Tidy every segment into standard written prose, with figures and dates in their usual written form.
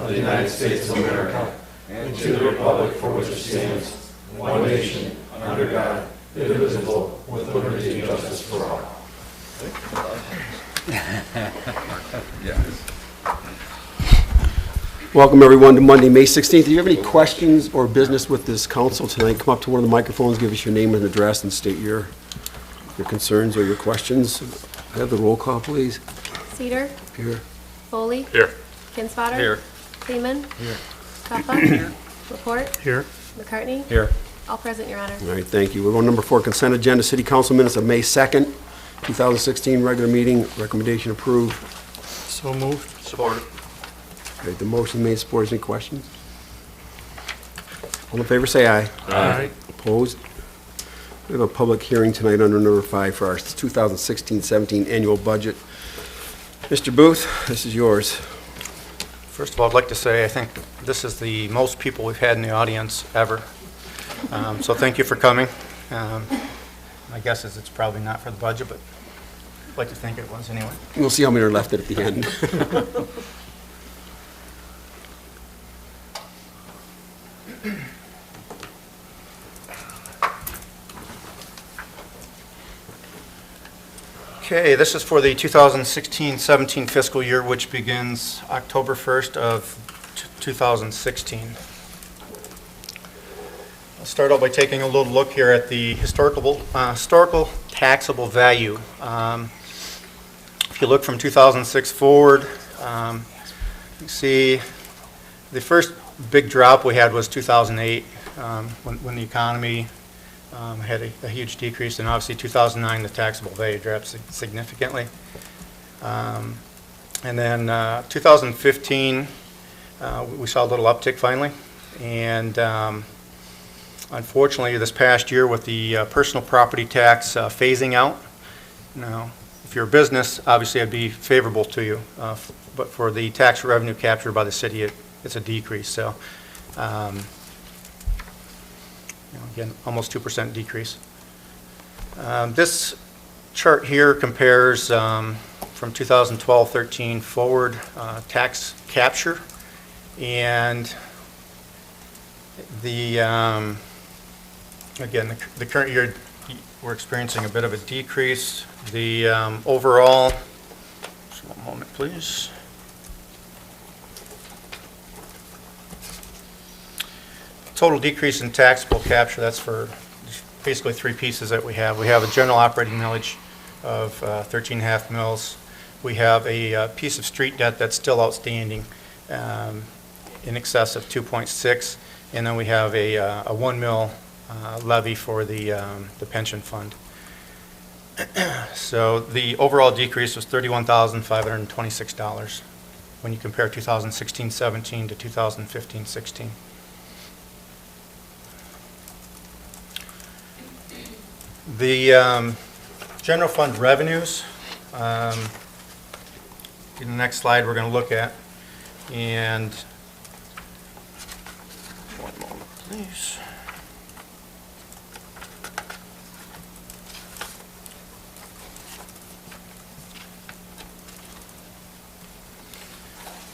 of the United States of America and to the republic for which it stands, one nation, under God, indivisible, with liberty and justice for all. Welcome everyone to Monday, May 16th. Do you have any questions or business with this council tonight? Come up to one of the microphones, give us your name and address, and state your concerns or your questions. Have the roll call, please. Cedar. Here. Foley. Here. Kinsfater. Here. Kleeman. Here. Peppa. Here. Laporte. Here. McCartney. Here. All present, Your Honor. All right, thank you. We're on number 4, consent agenda, City Council minutes of May 2nd, 2016, regular meeting, recommendation approved. So moved. Support. Okay, the motion made, supported. Any questions? All in favor, say aye. Aye. Opposed? We have a public hearing tonight under number 5 for our 2016-17 annual budget. Mr. Booth, this is yours. First of all, I'd like to say I think this is the most people we've had in the audience ever. So thank you for coming. My guess is it's probably not for the budget, but I'd like to think it was anyway. We'll see how many are left at the end. Okay, this is for the 2016-17 fiscal year, which begins October 1st of 2016. I'll start out by taking a little look here at the historical taxable value. If you look from 2006 forward, you see the first big drop we had was 2008 when the economy had a huge decrease, and obviously 2009 the taxable value dropped significantly. And then 2015 we saw a little uptick finally, and unfortunately this past year with the personal property tax phasing out, now if you're a business obviously it'd be favorable to you, but for the tax revenue captured by the city it's a decrease. So again, almost 2% decrease. This chart here compares from 2012-13 forward tax capture, and the again the current year we're experiencing a bit of a decrease. The overall, just one moment please. Total decrease in taxable capture, that's for basically 3 pieces that we have. We have a general operating millage of 13.5 mils. We have a piece of street debt that's still outstanding in excess of 2.6, and then we have a 1 mil levy for the pension fund. So the overall decrease was $31,526 when you compare 2016-17 to 2015-16. The general fund revenues, in the next slide we're going to look at, and one moment please.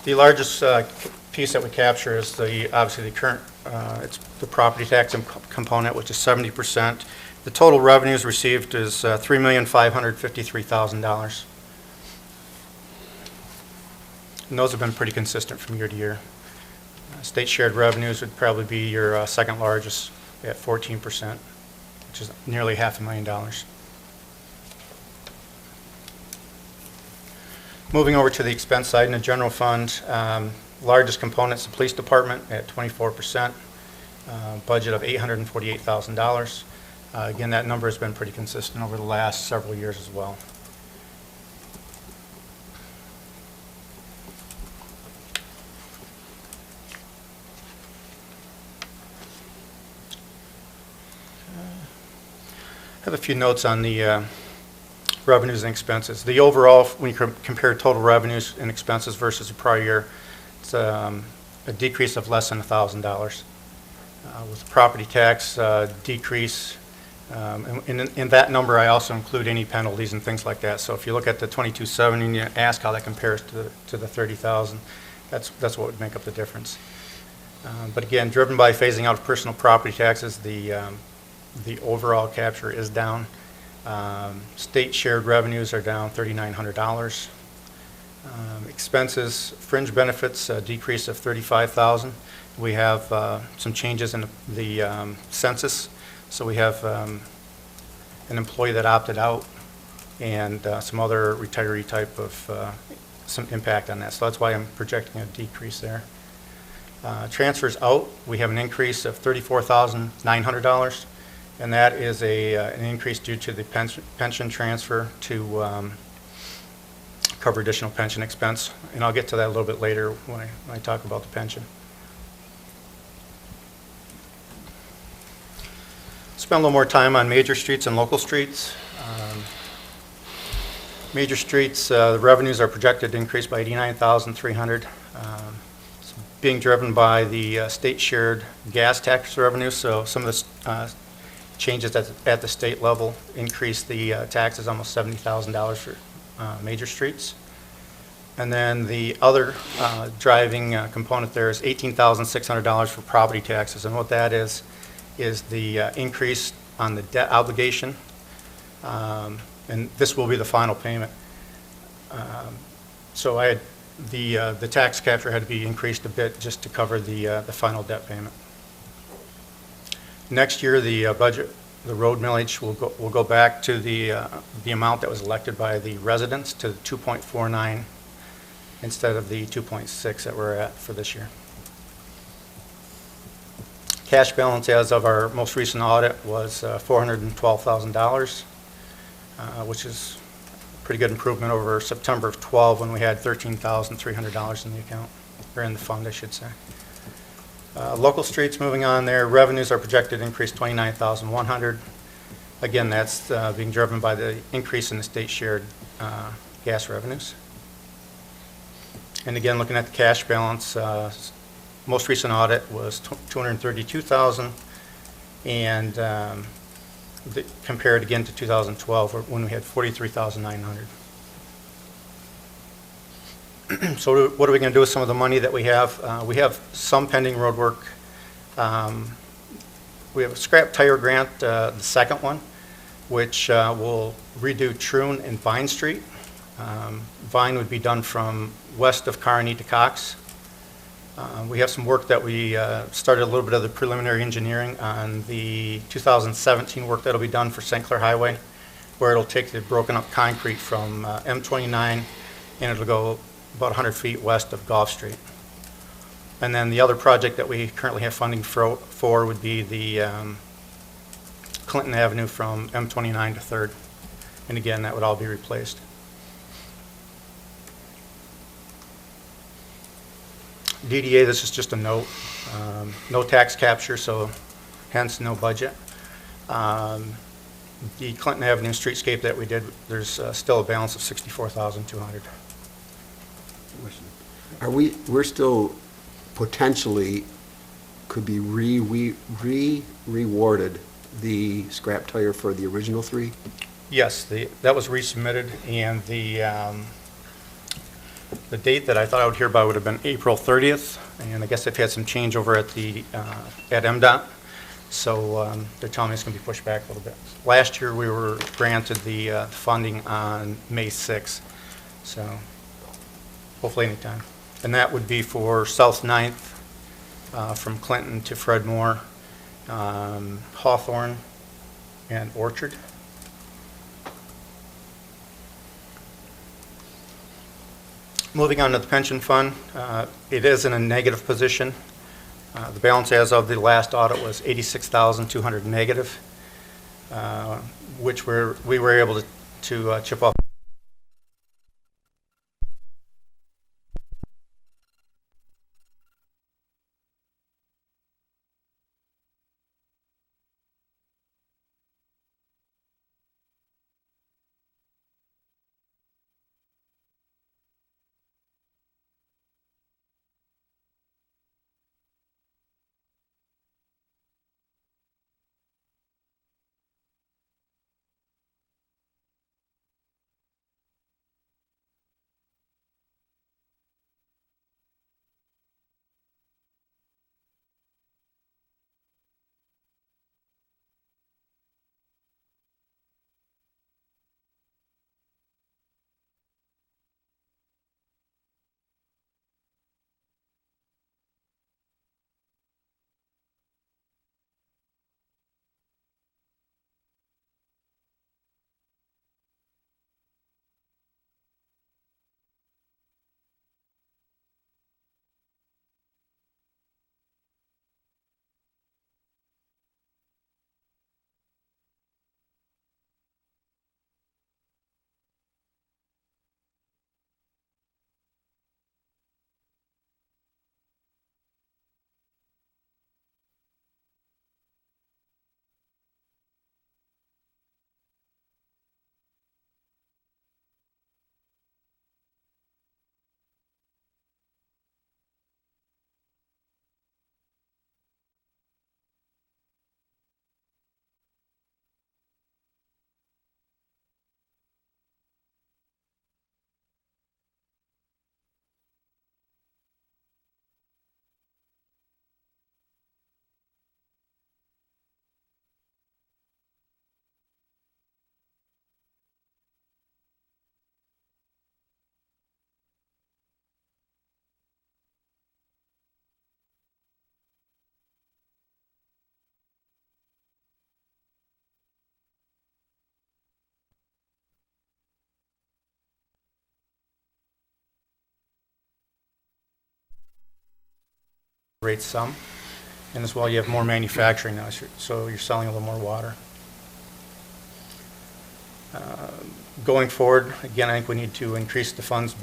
The largest piece that we capture is obviously the current, it's the property tax component, which is 70%. The total revenues received is $3,553,000. And those have been pretty consistent from year to year. State shared revenues would probably be your second largest at 14%, which is nearly $500,000. Moving over to the expense side in the general fund, largest component is the police department at 24%, budget of $848,000. Again, that number has been pretty consistent over the last several years as well. I have a few notes on the revenues and expenses. The overall, when you compare total revenues and expenses versus the prior year, it's a decrease of less than $1,000. With property tax decrease, in that number I also include any penalties and things like that. So if you look at the 2270 and you ask how that compares to the 30,000, That's what would make up the difference. But again, driven by phasing out of personal property taxes, the overall capture is down. State shared revenues are down $3,900. Expenses, fringe benefits, a decrease of $35,000. We have some changes in the census. So we have an employee that opted out and some other retiree type of some impact on that. So that's why I'm projecting a decrease there. Transfers out, we have an increase of $34,900, and that is an increase due to the pension transfer to cover additional pension expense, and I'll get to that a little bit later when I talk about the pension. Spend a little more time on major streets and local streets. Major streets, the revenues are projected to increase by $89,300. Being driven by the state shared gas tax revenue, so some of the changes at the state level increase the taxes almost $70,000 for major streets. And then the other driving component there is $18,600 for property taxes, and what that is the increase on the debt obligation, and this will be the final payment. So I had the tax capture had to be increased a bit just to cover the final debt payment. Next year, the budget, the road millage will go back to the amount that was elected by the residents, to 2.49 instead of the 2.6 that we're at for this year. Cash balance as of our most recent audit was $412,000, which is a pretty good improvement over September of 12 when we had $13,300 in the account, or in the fund, I should say. Local streets, moving on there, revenues are projected to increase $29,100. Again, that's being driven by the increase in the state shared gas revenues. And again, looking at the cash balance, most recent audit was $232,000, and compared again to 2012 when we had $43,900. So what are we going to do with some of the money that we have? We have some pending road work. We have a scrap tire grant, the second one, which will redo Troon and Vine Street. Vine would be done from west of Kearney to Cox. We have some work that we started a little bit of the preliminary engineering on the 2017 work that'll be done for St. Clair Highway, where it'll take the broken up concrete from M29 and it'll go about 100 feet west of Gulf Street. And then the other project that we currently have funding for would be the Clinton Avenue from M29 to 3rd. And again, that would all be replaced. DDA, this is just a note. No tax capture, so hence no budget. The Clinton Avenue streetscape that we did, there's still a balance of $64,200. We're still potentially could be rewarded the scrap tire for the original three? Yes, that was resubmitted, and the date that I thought I would hear about would have been April 30th, and I guess they've had some change over at MDOT, so they're telling me it's going to be pushed back a little bit. Last year we were granted the funding on May 6th, so hopefully anytime. And that would be for South 9th, from Clinton to Fred Moore, Hawthorne, and Orchard. Moving on to the pension fund, it is in a negative position. The balance as of the last audit was $86,200 negative, which we were able to chip off. rates some. And as well, you have more manufacturing now, so you're selling a little more water. Going forward, again, I think we need to increase the fund's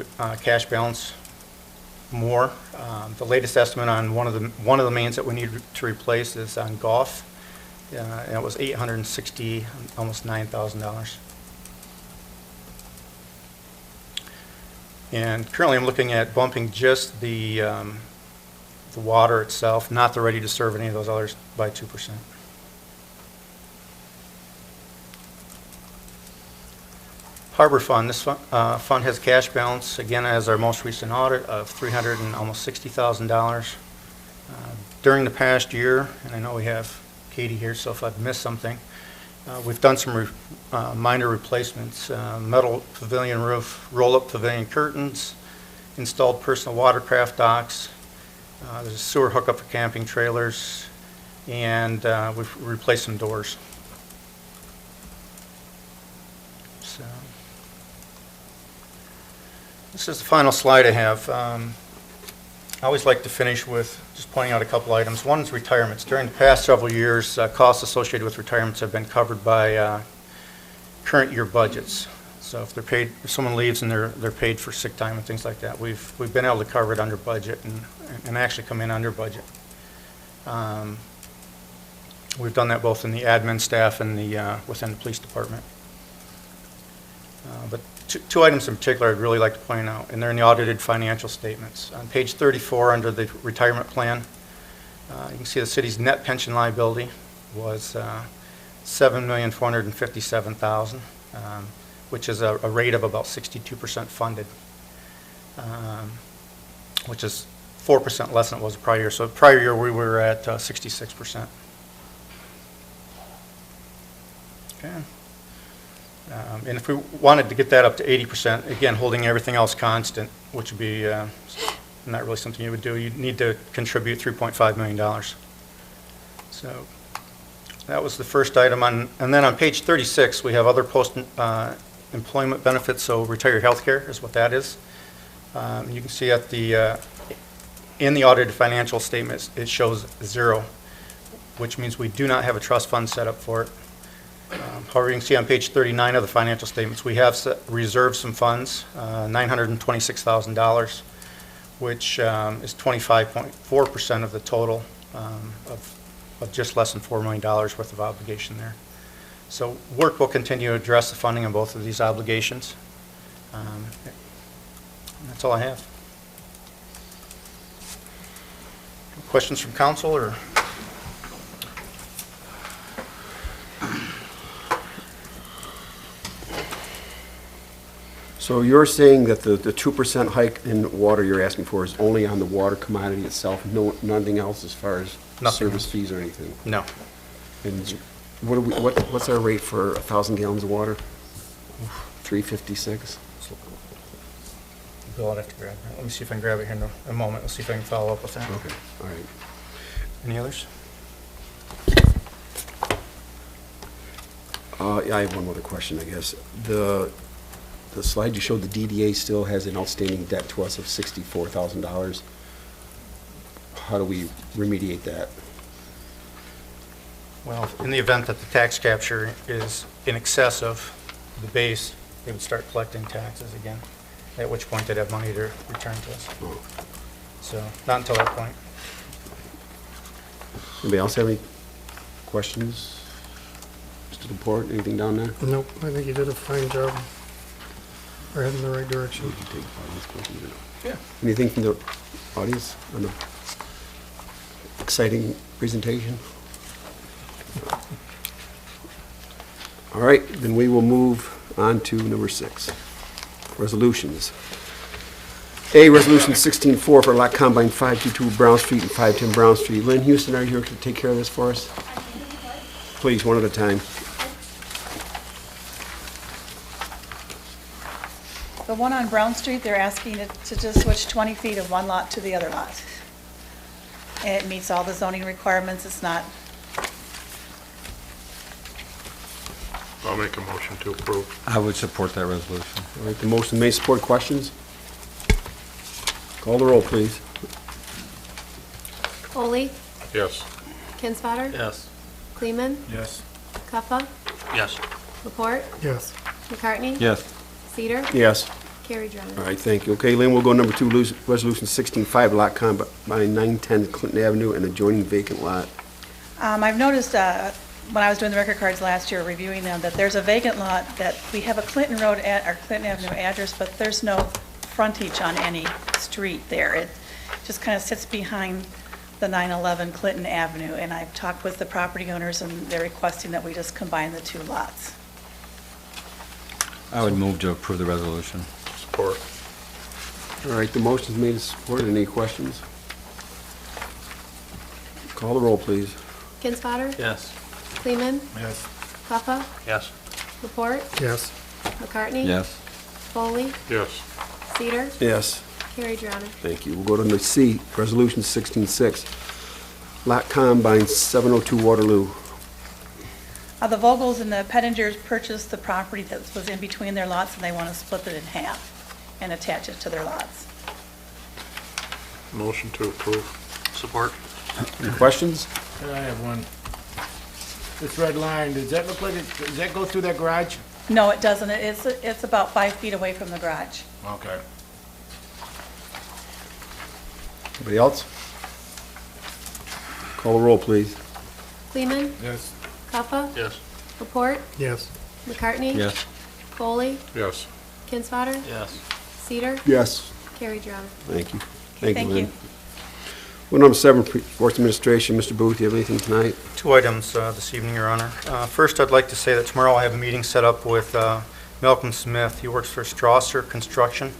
cash balance more. The latest estimate on one of the mains that we need to replace is on Gulf, and it was $860, almost $9,000. And currently, I'm looking at bumping just the water itself, not the ready to serve any of those others, by 2%. Harbor Fund. This fund has cash balance, again, as our most recent audit, of almost $360,000. During the past year, and I know we have Katie here, so if I've missed something, we've done some minor replacements, metal pavilion roof, roll-up pavilion curtains, installed personal watercraft docks, there's a sewer hookup for camping trailers, and we've replaced some doors. So, this is the final slide I have. I always like to finish with just pointing out a couple items. One is retirements. During the past several years, costs associated with retirements have been covered by current year budgets. So if they're paid, if someone leaves and they're paid for sick time and things like that, we've been able to cover it under budget and actually come in under budget. We've done that both in the admin staff and within the police department. But two items in particular I'd really like to point out, and they're in the audited financial statements. On page 34, under the retirement plan, you can see the city's net pension liability was $7,457,000, which is a rate of about 62% funded, which is 4% less than it was the prior year. So the prior year we were at 66%. Okay. And if we wanted to get that up to 80%, again, holding everything else constant, which would be not really something you would do, you'd need to contribute $3.5 million. So that was the first item. And then on page 36, we have other post-employment benefits, so retiree health care is what that is. You can see at in the audited financial statements, it shows 0, which means we do not have a trust fund set up for it. However, you can see on page 39 of the financial statements, we have reserved some funds, $926,000, which is 25.4% of the total of just less than $4 million worth of obligation there. So work will continue to address the funding of both of these obligations. That's all I have. Questions from council or? So you're saying that the 2% hike in water you're asking for is only on the water commodity itself, nothing else as far as Nothing service else. fees or anything? No. And what's our rate for 1,000 gallons of water? $3.56? Bill, I'd have to grab that. Let me see if I can grab it here in a moment. Let's see if I can follow up with that. Okay, all right. Any others? Yeah, I have one other question, I guess. The slide you showed, the DDA still has an outstanding debt to us of $64,000. How do we remediate that? Well, in the event that the tax capture is in excess of the base, they would start collecting taxes again, at which point they'd have money to return to us. Oh. So, not until that point. Anybody else have any questions? Mr. Laporte, anything down there? Nope, I think you did a fine job. We're heading in the right direction. We can take audience questions or not. Yeah. Anything from the audience on the exciting presentation? All right, then we will move on to number 6, resolutions. A, Resolution 16-4 for lot combine 522 Brown Street and 510 Brown Street. Lynn Houston, are you here to take care of this for us? Please, one at a time. The one on Brown Street, they're asking it to just switch 20 feet of one lot to the other lot. And it meets all the zoning requirements. It's not, I'll make a motion to approve. I would support that resolution. All right, the motion may support. Questions? Call the roll, please. Oley, Yes. Kinsfater, Yes. Kleeman, Yes. Cuffa, Yes. Laporte, Yes. McCartney, Yes. Cedar, Yes. carried, Your All Honor. right, thank you. Okay, Lynn, we'll go number 2, Resolution 16-5, lot combine 910 Clinton Avenue and adjoining vacant lot. I've noticed, when I was doing the record cards last year, reviewing them, that there's a vacant lot that we have a Clinton Road or Clinton Avenue address, but there's no frontage on any street there. It just kind of sits behind the 911 Clinton Avenue, and I've talked with the property owners, and they're requesting that we just combine the 2 lots. I would move to approve the resolution. Support. All right, the motion's made and supported. Any questions? Call the roll, please. Kinsfater, Yes. Kleeman, Yes. Cuffa, Yes. Laporte, Yes. McCartney, Yes. Foley, Yes. Cedar, Yes. carried, Your Honor. Thank you. We'll go to number C, Resolution 16-6, lot combine 702 Waterloo. The Vogels and the Pettingers purchased the property that was in between their lots, and they want to split it in half and attach it to their lots. Motion to approve. Support. Any questions? I have one. This red line, does that look like does that go through that garage? No, it doesn't. It's about 5 feet away from the garage. Okay. Anybody else? Call the roll, please. Kleeman, Yes. Cuffa, Yes. Laporte, Yes. McCartney, Yes. Foley, Yes. Kinsfater, Yes. Cedar, Yes. carried, Your Honor. Thank you. Thank Lynn. you. Well, number 7, Sports Administration. Mr. Booth, do you have anything tonight? 2 items this evening, Your Honor. First, I'd like to say that tomorrow I have a meeting set up with Malcolm Smith. He works for Strasser Construction.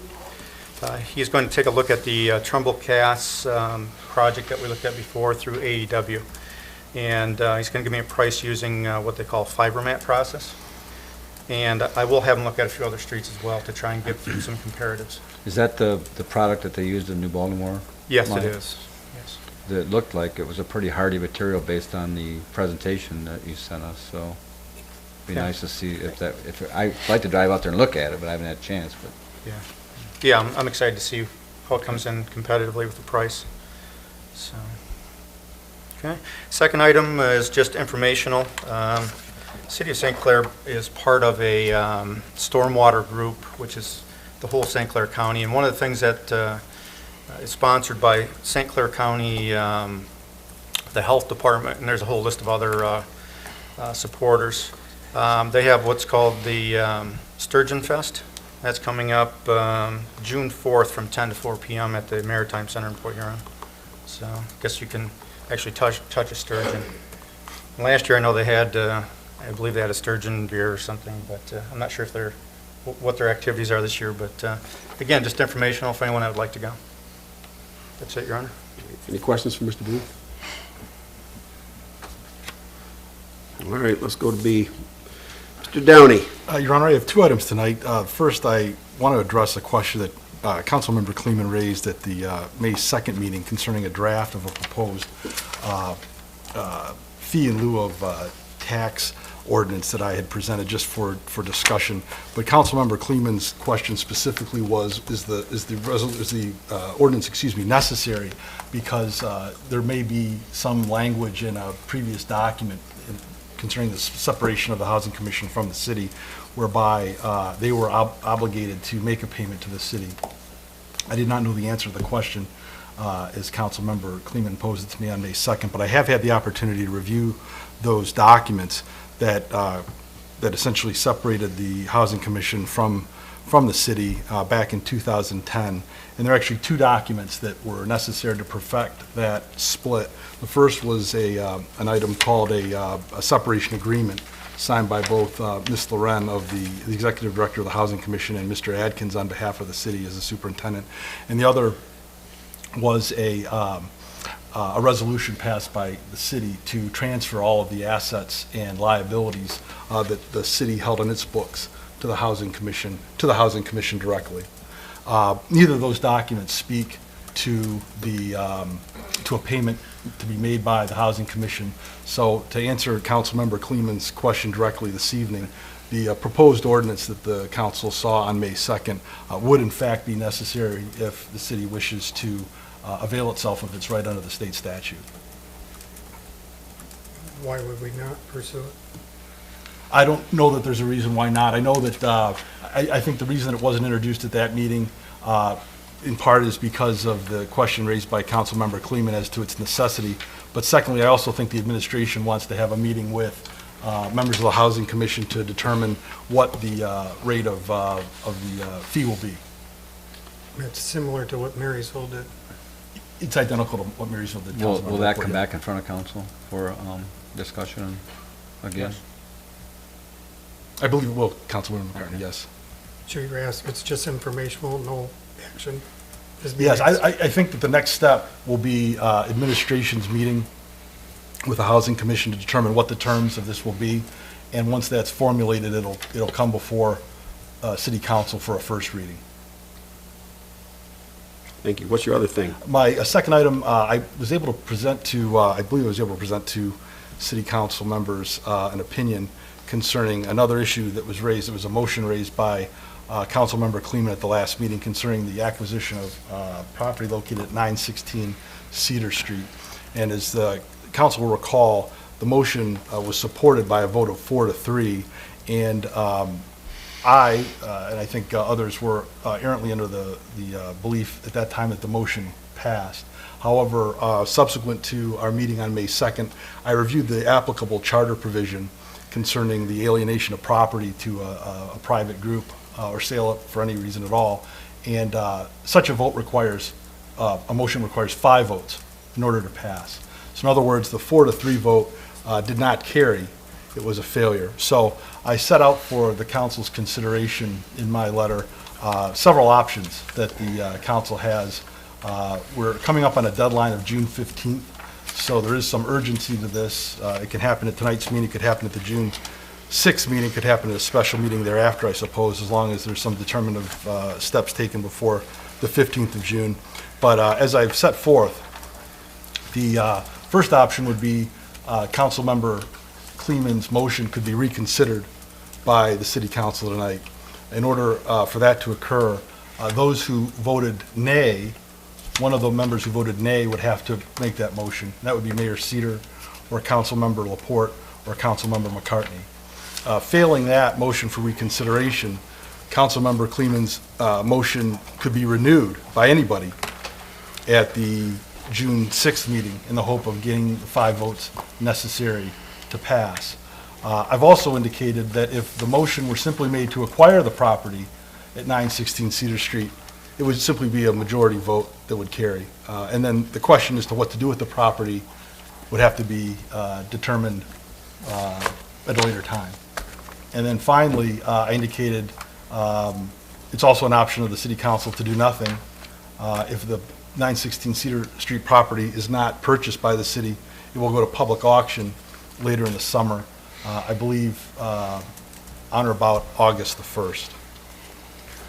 He's going to take a look at the Trumbull Cass project that we looked at before through AEW. And he's going to give me a price using what they call fiber mat process. And I will have him look at a few other streets as well to try and get some comparatives. Is that the product that they used in New Baltimore? Yes, Mike? it is. Yes. It looked like it was a pretty hardy material based on the presentation that you sent us, so it'd be Yeah. nice to see I'd like to drive out there and look at it, but I haven't had a chance, but. Yeah, I'm excited to see how it comes in competitively with the price. So, okay. Second item is just informational. City of St. Clair is part of a stormwater group, which is the whole St. Clair County. And one of the things that is sponsored by St. Clair County, the Health Department, and there's a whole list of other supporters. They have what's called the Sturgeon Fest. That's coming up June 4th from 10 to 4 p.m. at the Maritime Center in Port Huron. So I guess you can actually touch a sturgeon. Last year I know they had, I believe they had a sturgeon beer or something, but I'm not sure if what their activities are this year. But again, just informational for anyone that would like to go. That's it, Your Honor. Any questions for Mr. Booth? All right, let's go to B. Mr. Downey. Your Honor, I have 2 items tonight. First, I want to address a question that Councilmember Kleeman raised at the May 2nd meeting concerning a draft of a proposed fee in lieu of tax ordinance that I had presented just for discussion. But Councilmember Kleeman's question specifically was, is the ordinance, necessary? Because there may be some language in a previous document concerning the separation of the Housing Commission from the city, whereby they were obligated to make a payment to the city. I did not know the answer to the question as Councilmember Kleeman posed it to me on May 2nd, but I have had the opportunity to review those documents that essentially separated the Housing Commission from the city back in 2010. And there are actually 2 documents that were necessary to perfect that split. The first was an item called a separation agreement signed by both Ms. Loren of the Executive Director of the Housing Commission and Mr. Adkins on behalf of the city as the superintendent. And the other was a resolution passed by the city to transfer all of the assets and liabilities that the city held in its books to the Housing Commission directly. Neither of those documents speak to a payment to be made by the Housing Commission. So to answer Councilmember Kleeman's question directly this evening, the proposed ordinance that the council saw on May 2nd would in fact be necessary if the city wishes to avail itself if it's right under the state statute. Why would we not pursue it? I don't know that there's a reason why not. I know that, I think the reason it wasn't introduced at that meeting, in part is because of the question raised by Councilmember Kleeman as to its necessity. But secondly, I also think the administration wants to have a meeting with members of the Housing Commission to determine what the rate of the fee will be. It's similar to what Marysville did. It's identical to what Marysville did. Will Councilmember that Laporte. come back in front of council for discussion again? I believe it will, Councilwoman McCartney, yes. Sure, you're asking, it's just informational, no action is being Yes, asked. I think that the next step will be administration's meeting with the Housing Commission to determine what the terms of this will be. And once that's formulated, it'll come before City Council for a first reading. Thank you. What's your other thing? My second item, I was able to present to, I believe I was able to present to City Council members an opinion concerning another issue that was raised. It was a motion raised by Councilmember Kleeman at the last meeting concerning the acquisition of property located at 916 Cedar Street. And as the council will recall, the motion was supported by a vote of 4-3. And and I think others were errantly under the belief at that time that the motion passed. However, subsequent to our meeting on May 2nd, I reviewed the applicable charter provision concerning the alienation of property to a private group or sale it for any reason at all. And such a vote requires, a motion requires 5 votes in order to pass. So in other words, the 4-3 vote did not carry. It was a failure. So I set out for the council's consideration in my letter several options that the council has. We're coming up on a deadline of June 15th, so there is some urgency to this. It can happen at tonight's meeting, it could happen at the June 6th meeting, it could happen at a special meeting thereafter, I suppose, as long as there's some determinative steps taken before the 15th of June. But as I've set forth, the first option would be Councilmember Kleeman's motion could be reconsidered by the City Council tonight. In order for that to occur, those who voted nay, one of the members who voted nay would have to make that motion. That would be Mayor Cedar or Councilmember Laporte or Councilmember McCartney. Failing that motion for reconsideration, Councilmember Kleeman's motion could be renewed by anybody at the June 6th meeting in the hope of getting the 5 votes necessary to pass. I've also indicated that if the motion were simply made to acquire the property at 916 Cedar Street, it would simply be a majority vote that would carry. And then the question as to what to do with the property would have to be determined at a later time. And then finally, I indicated it's also an option of the City Council to do nothing. If the 916 Cedar Street property is not purchased by the city, it will go to public auction later in the summer, I believe on or about August the 1st.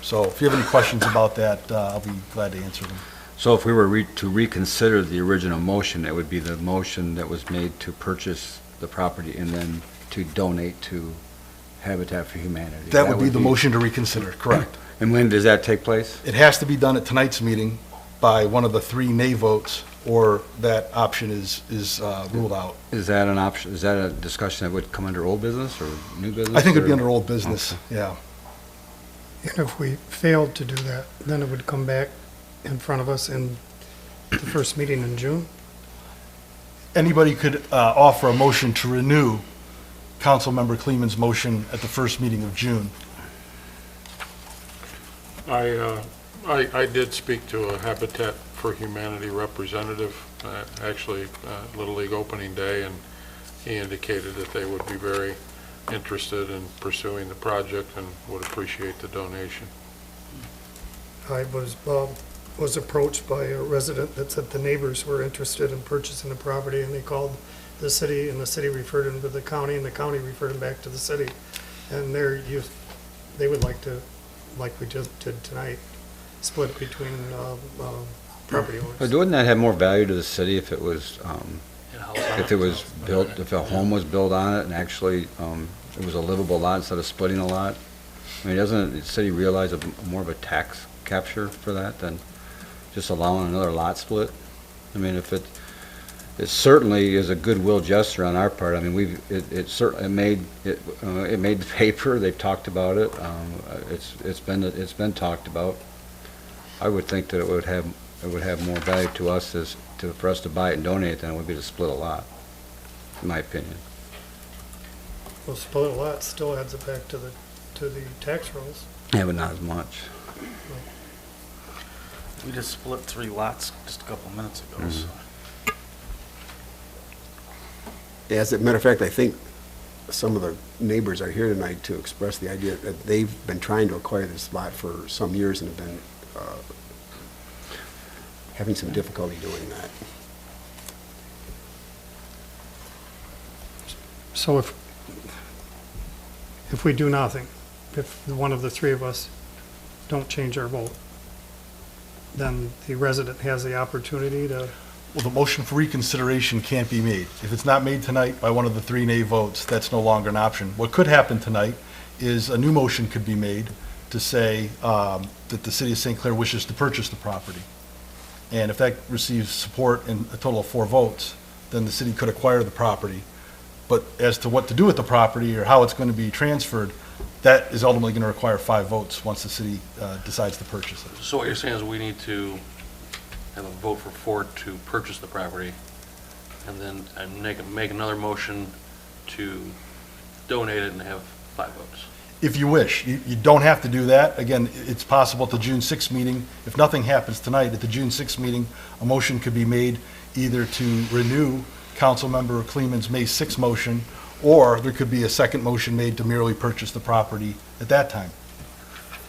So if you have any questions about that, I'll be glad to answer them. So if we were to reconsider the original motion, it would be the motion that was made to purchase the property and then to donate to Habitat for Humanity. That would be the motion to reconsider, correct. And when does that take place? It has to be done at tonight's meeting by one of the 3 nay votes, or that option is ruled out. Is that an option, is that a discussion that would come under old business or new business? I think it'd be or- under old business, yeah. And if we failed to do that, then it would come back in front of us in the first meeting in June. Anybody could offer a motion to renew Councilmember Kleeman's motion at the first meeting of June. I did speak to a Habitat for Humanity representative, actually, Little League opening day, and he indicated that they would be very interested in pursuing the project and would appreciate the donation. I was approached by a resident that said the neighbors were interested in purchasing the property, and they called the city, and the city referred them to the county, and the county referred them back to the city. And they would like to, like we just did tonight, split between property But owners. wouldn't that have more value to the city if it was built, if a home was built on it and actually it was a livable lot instead of splitting a lot? I mean, doesn't the city realize more of a tax capture for that than just allowing another lot split. I mean, if it certainly is a goodwill gesture on our part. I mean, it certainly it made the paper. They've talked about it. It's been talked about. I would think that it would have more value to us for us to buy it and donate it than it would be to split a lot, in my opinion. Well, split a lot still adds it back to the tax rolls. Yeah, but not as much. We just split 3 lots just a couple of minutes ago, so. As a matter of fact, I think some of the neighbors are here tonight to express the idea that they've been trying to acquire this lot for some years and have been having some difficulty doing that. So if we do nothing, if one of the three of us don't change our vote, then the resident has the opportunity to, Well, the motion for reconsideration can't be made. If it's not made tonight by one of the 3 nay votes, that's no longer an option. What could happen tonight is a new motion could be made to say that the city of St. Clair wishes to purchase the property. And if that receives support in a total of 4 votes, then the city could acquire the property. But as to what to do with the property or how it's going to be transferred, that is ultimately going to require 5 votes once the city decides to purchase it. So what you're saying is we need to have a vote for 4 to purchase the property, and then make another motion to donate it and have 5 votes. If you wish. You don't have to do that. Again, it's possible at the June 6th meeting, if nothing happens tonight, at the June 6th meeting, a motion could be made either to renew Councilmember Kleeman's May 6th motion, or there could be a second motion made to merely purchase the property at that time.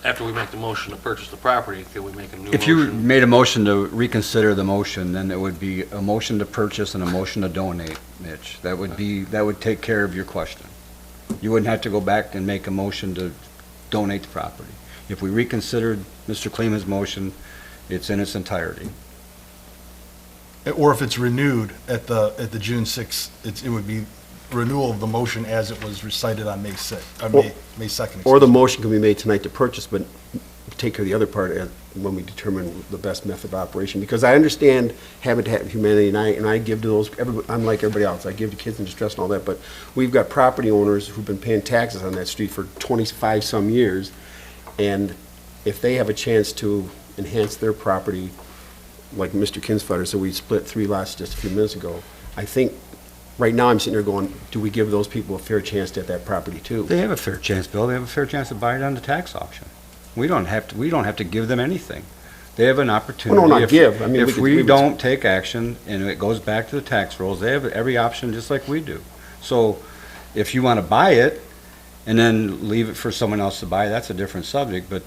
After we make the motion to purchase the property, can we make a new motion? If you made a motion to reconsider the motion, then it would be a motion to purchase and a motion to donate, Mitch. That would take care of your question. You wouldn't have to go back and make a motion to donate the property. If we reconsidered Mr. Kleeman's motion, it's in its entirety. Or if it's renewed at the June 6th, it would be renewal of the motion as it was recited on May 6th, May 2nd. Or the motion can be made tonight to purchase, but take care of the other part when we determine the best method of operation. Because I understand Habitat for Humanity, and I give to those, I'm like everybody else, I give to kids in distress and all that, but we've got property owners who've been paying taxes on that street for 25-some years, and if they have a chance to enhance their property, like Mr. Kinsfather said, we split 3 lots just a few minutes ago, I think, right now I'm sitting there going, do we give those people a fair chance to get that property too? They have a fair chance, Bill. They have a fair chance to buy it on the tax auction. We don't have to give them anything. They have an opportunity. Well, no, not give. I mean, If we don't take action and it goes back to the tax rolls, they have every option just like we do. So if you want to buy it and then leave it for someone else to buy, that's a different subject. But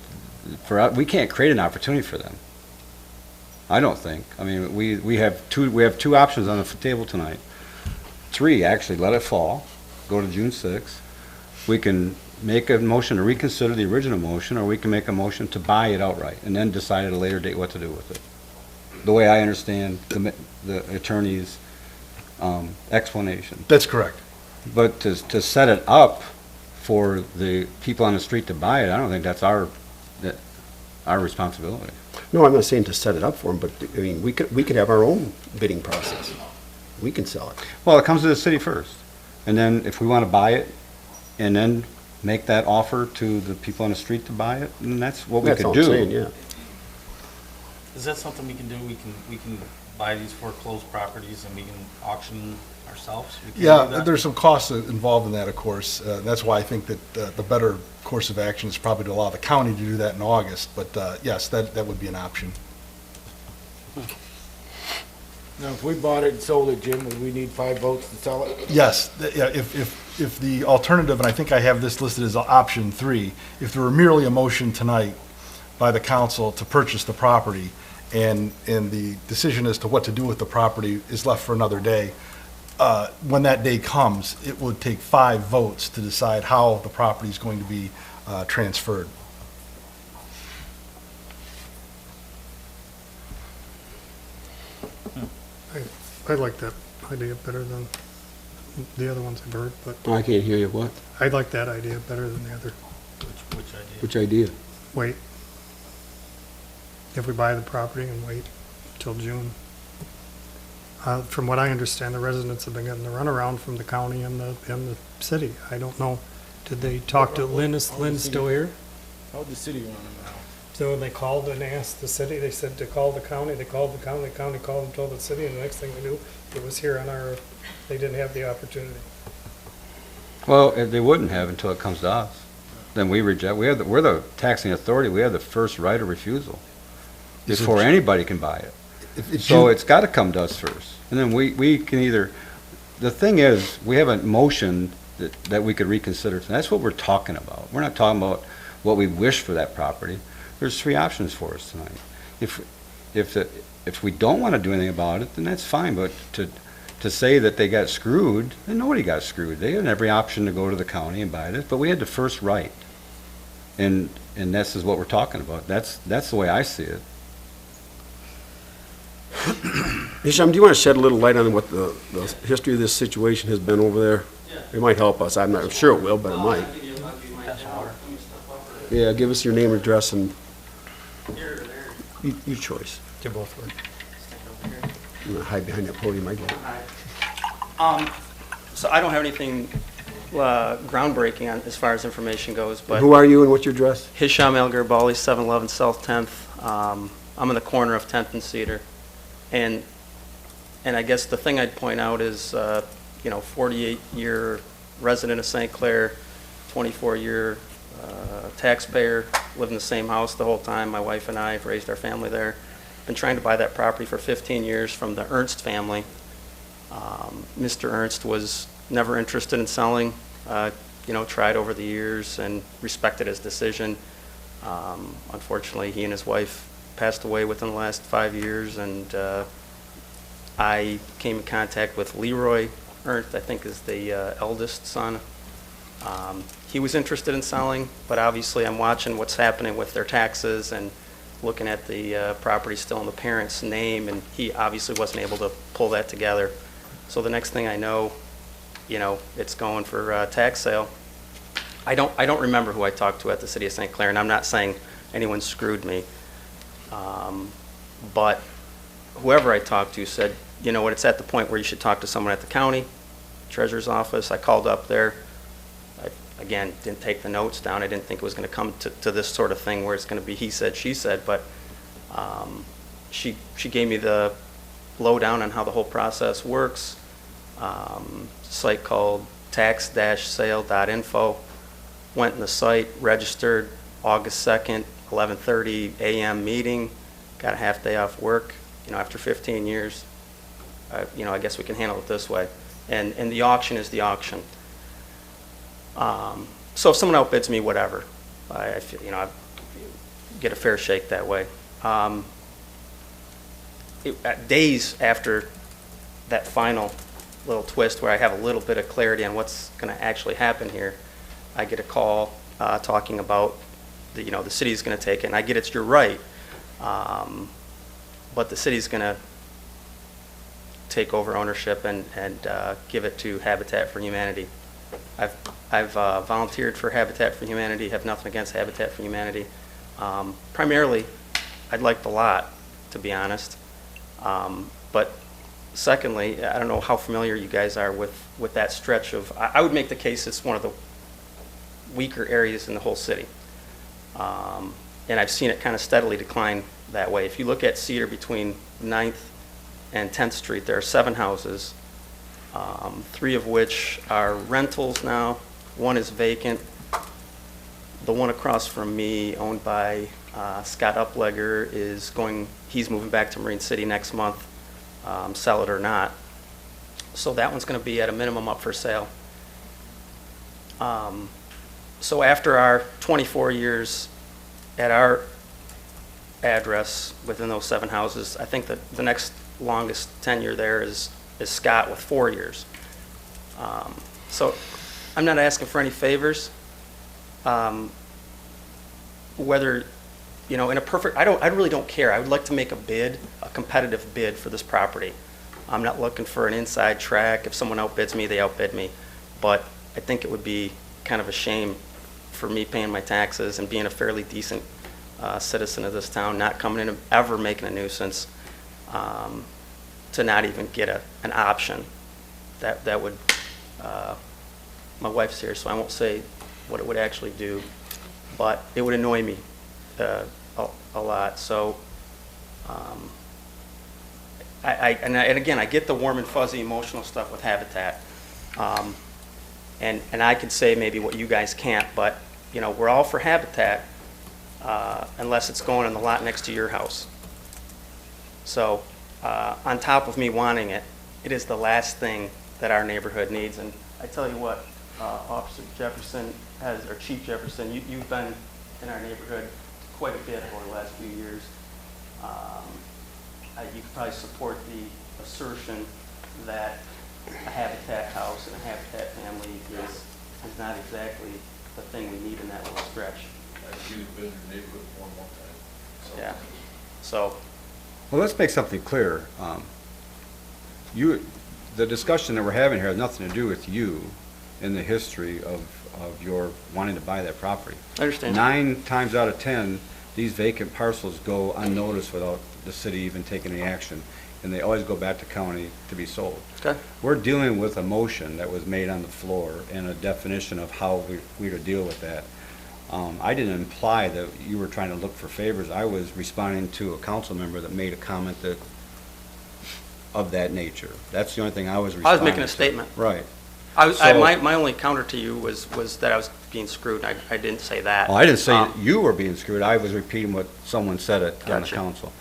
for us, we can't create an opportunity for them. I don't think. I mean, we have 2 options on the table tonight. 3, actually, let it fall, go to June 6th. We can make a motion to reconsider the original motion, or we can make a motion to buy it outright, and then decide at a later date what to do with it. The way I understand the attorney's explanation. That's correct. But to set it up for the people on the street to buy it, I don't think that's our responsibility. No, I'm not saying to set it up for them, but, I mean, we could have our own bidding process. We can sell it. Well, it comes to the city first, and then if we want to buy it, and then make that offer to the people on the street to buy it, then that's what we That's could all do. I'm saying, yeah. Is that something we can do? We can buy these foreclosed properties and we can auction ourselves? We can do Yeah, that? there's some costs involved in that, of course. That's why I think that the better course of action is probably to allow the county to do that in August. But yes, that would be an option. Now, if we bought it and sold it, Jim, would we need 5 votes to sell it? Yes, yeah, if the alternative, and I think I have this listed as option 3, if there were merely a motion tonight by the council to purchase the property, and the decision as to what to do with the property is left for another day, when that day comes, it would take 5 votes to decide how the property is going to be transferred. I like that idea better than the other ones I've heard, but Oh, I can't hear you, what? I like that idea better than the other. Which idea? Which idea? Wait, if we buy the property and wait till June. From what I understand, the residents have been getting the runaround from the county and the city. I don't know, did they talk to Lynn? Is Lynn still here? How would the city run them now? So when they called and asked the city, they said to call the county, they called the county called and told the city, and the next thing they knew, it was here on our, they didn't have the opportunity. Well, if they wouldn't have until it comes to us. Then we reject, we're the taxing authority, we have the first right of refusal before anybody can buy it. So it's got to come to us first. And then we can either, the thing is, we haven't motioned that we could reconsider. That's what we're talking about. We're not talking about what we wish for that property. There's three options for us tonight. If we don't want to do anything about it, then that's fine, but to say that they got screwed, then nobody got screwed. They had every option to go to the county and buy it, but we had the first right. And this is what we're talking about. That's the way I see it. Hisham, do you want to shed a little light on what the history of this situation has been over there? It might help us. I'm sure it will, but it might. Yeah, give us your name and address and your choice. To both work. I'm gonna hide behind that podium, I get it. So I don't have anything groundbreaking on as far as information goes, but Who are you and what's your address? Hisham El Garbali, 711 South 10th. I'm in the corner of 10th and Cedar. And I guess the thing I'd point out is, 48-year resident of St. Clair, 24-year taxpayer, lived in the same house the whole time. My wife and I have raised our family there. Been trying to buy that property for 15 years from the Ernst family. Mr. Ernst was never interested in selling, tried over the years and respected his decision. Unfortunately, he and his wife passed away within the last 5 years, and I came in contact with Leroy Ernst, I think is the eldest son. He was interested in selling, but obviously I'm watching what's happening with their taxes and looking at the property still in the parents' name, and he obviously wasn't able to pull that together. So the next thing I know, it's going for tax sale. I don't remember who I talked to at the City of St. Clair, and I'm not saying anyone screwed me. But whoever I talked to said, you know what, it's at the point where you should talk to someone at the county treasurer's office. I called up there. I, again, didn't take the notes down. I didn't think it was going to come to this sort of thing where it's going to be he said, she said, but she gave me the lowdown on how the whole process works. Site called tax-sale.info. Went in the site, registered August 2nd, 11:30 a.m. meeting. Got a half day off work. After 15 years, I guess we can handle it this way. And the auction is the auction. So if someone outbids me, whatever. I feel, I get a fair shake that way. Days after that final little twist where I have a little bit of clarity on what's going to actually happen here, I get a call talking about the city's going to take it, and I get it's your right, but the city's going to take over ownership and give it to Habitat for Humanity. I've volunteered for Habitat for Humanity, have nothing against Habitat for Humanity. Primarily, I'd like the lot, to be honest. But secondly, I don't know how familiar you guys are with that stretch of, I would make the case it's one of the weaker areas in the whole city. And I've seen it kind of steadily decline that way. If you look at Cedar between 9th and 10th Street, there are 7 houses, 3 of which are rentals now. 1 is vacant. The one across from me, owned by Scott Uplegger, he's moving back to Marine City next month, sell it or not. So that one's going to be at a minimum up for sale. So after our 24 years at our address within those 7 houses, I think that the next longest tenure there is Scott with 4 years. So I'm not asking for any favors. Whether, in a perfect, I really don't care. I would like to make a competitive bid for this property. I'm not looking for an inside track. If someone outbids me, they outbid me. But I think it would be kind of a shame for me paying my taxes and being a fairly decent citizen of this town, not coming in and ever making a nuisance, to not even get an option. That would, my wife's here, so I won't say what it would actually do, but it would annoy me a lot. So, and again, I get the warm and fuzzy emotional stuff with Habitat. And I could say maybe what you guys can't, but, you know, we're all for Habitat, unless it's going on the lot next to your house. So, on top of me wanting it, it is the last thing that our neighborhood needs. And I tell you what, Officer Jefferson or Chief Jefferson, you've been in our neighborhood quite a bit over the last few years. You could probably support the assertion that a Habitat house and a Habitat family is not exactly the thing we need in that little stretch. You've been in the neighborhood one more time. Yeah. So, Well, let's make something clear. The discussion that we're having here has nothing to do with you and the history of your wanting to buy that property. I understand. 9 times out of 10, these vacant parcels go unnoticed without the city even taking any action, and they always go back to county to be sold. Okay. We're dealing with a motion that was made on the floor and a definition of how we to deal with that. I didn't imply that you were trying to look for favors. I was responding to a council member that made a comment of that nature. That's the only thing I was responding to. I was making a statement. Right. My only counter to you was that I was being screwed. I didn't say that. Well, I didn't say you were being screwed. I was repeating what someone said on the Gotcha. council.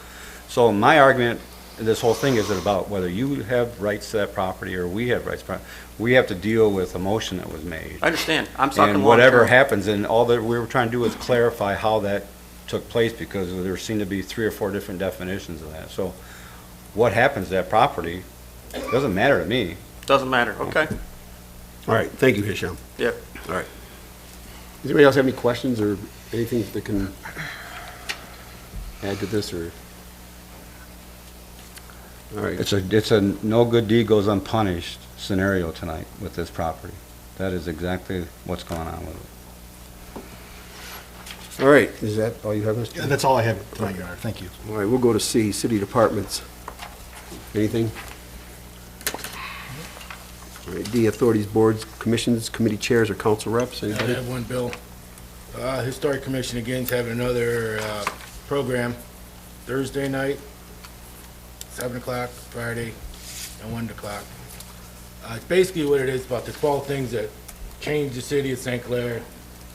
So my argument, this whole thing isn't about whether you have rights to that property or we have rights to property. We have to deal with a motion that was made. I understand. I'm talking And long whatever term. happens, and all that we were trying to do was clarify how that took place, because there seemed to be 3 or 4 different definitions of that. So what happens to that property doesn't matter to me. Doesn't matter. Okay. All right, thank you, Hisham. Yep. All right. Does anybody else have any questions or anything that can add to this, or? All right. It's a no good deed goes unpunished scenario tonight with this property. That is exactly what's going on with it. All right, is that all you have, Mr.? Yeah, that's all I have tonight, Your Honor. Thank you. All right, we'll go to C, city departments. Anything? All right, D, authorities, boards, commissions, committee chairs, or council reps, I anybody? have one, Bill. Historic Commission again's having another program Thursday night, 7 o'clock, Friday, and 1 o'clock. It's basically what it is, about the 12 things that changed the city of St. Clair,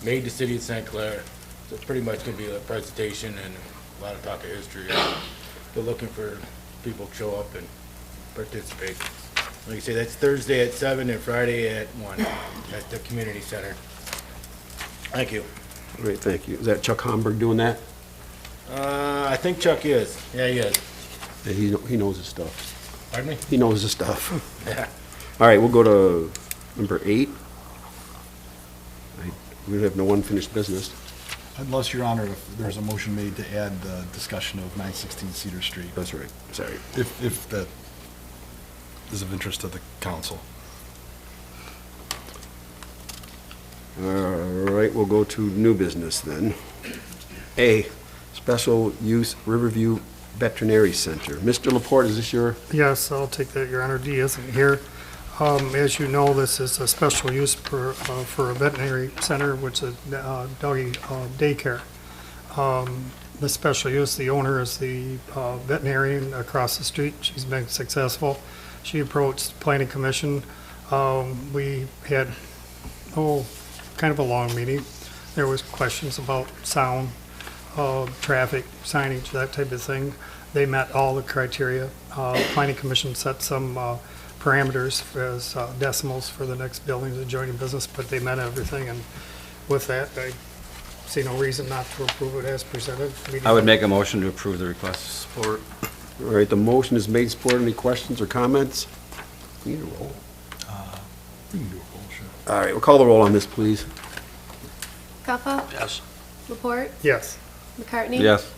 made the city of St. Clair. So it's pretty much going to be a presentation and a lot of talk of history. They're looking for people to show up and participate. Like I say, that's Thursday at 7 and Friday at 1 at the community center. Thank you. All right, thank you. Is that Chuck Homburg doing that? I think Chuck is. Yeah, he is. Yeah, he knows his stuff. Pardon me? He knows his stuff. Yeah. All right, we'll go to number 8. We have no unfinished business. Unless, Your Honor, if there's a motion made to add the discussion of 916 Cedar Street, That's right, sorry. if that is of interest to the council. All right, we'll go to new business then. A, special use Riverview Veterinary Center. Mr. Laporte, is this your? Yes, I'll take that, Your Honor. D isn't here. As you know, this is a special use for a veterinary center, which is doggy daycare. The special use, the owner is the veterinarian across the street. She's been successful. She approached the Planning Commission. We had, kind of a long meeting. There was questions about sound, traffic, signage, that type of thing. They met all the criteria. Planning Commission set some parameters as decimals for the next buildings adjoining business, but they met everything, and with that, I see no reason not to approve it as presented. I would make a motion to approve the request. Support. All right, the motion is made, support. Any questions or comments? We need a roll. We can do a roll, sure. All right, we'll call the roll on this, please. Guffa? Yes. Laporte? Yes. McCartney? Yes.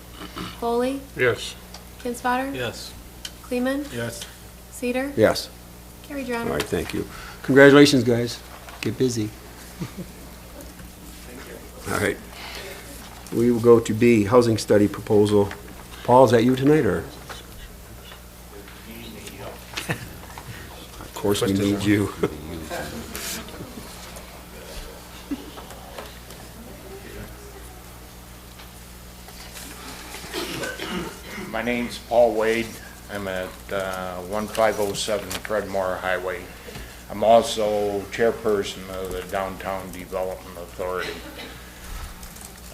Foley? Yes. Kinsfater? Yes. Kleeman? Yes. Cedar? Yes. Carried, Your All Honor. right, thank you. Congratulations, guys. Get busy. All right. We will go to B, housing study proposal. Paul, is that you tonight, or? Of course we need you. My name's Paul Wade. I'm at 1507 Fred Moore Highway. I'm also chairperson of the Downtown Development Authority.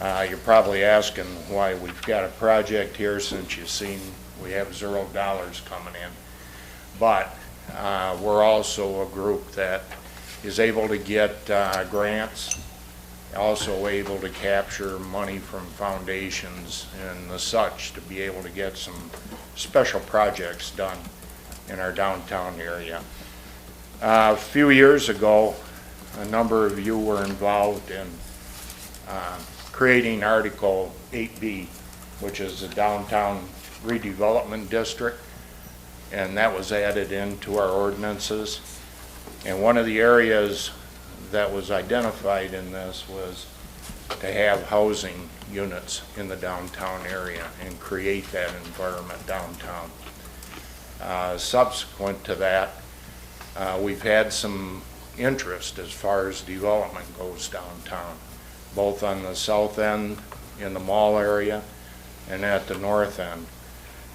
You're probably asking why we've got a project here since you've seen we have $0 coming in. But we're also a group that is able to get grants, also able to capture money from foundations and the such to be able to get some special projects done in our downtown area. A few years ago, a number of you were involved in creating Article 8B, which is the Downtown Redevelopment District, and that was added into our ordinances. And one of the areas that was identified in this was to have housing units in the downtown area and create that environment downtown. Subsequent to that, we've had some interest as far as development goes downtown, both on the south end in the mall area and at the north end.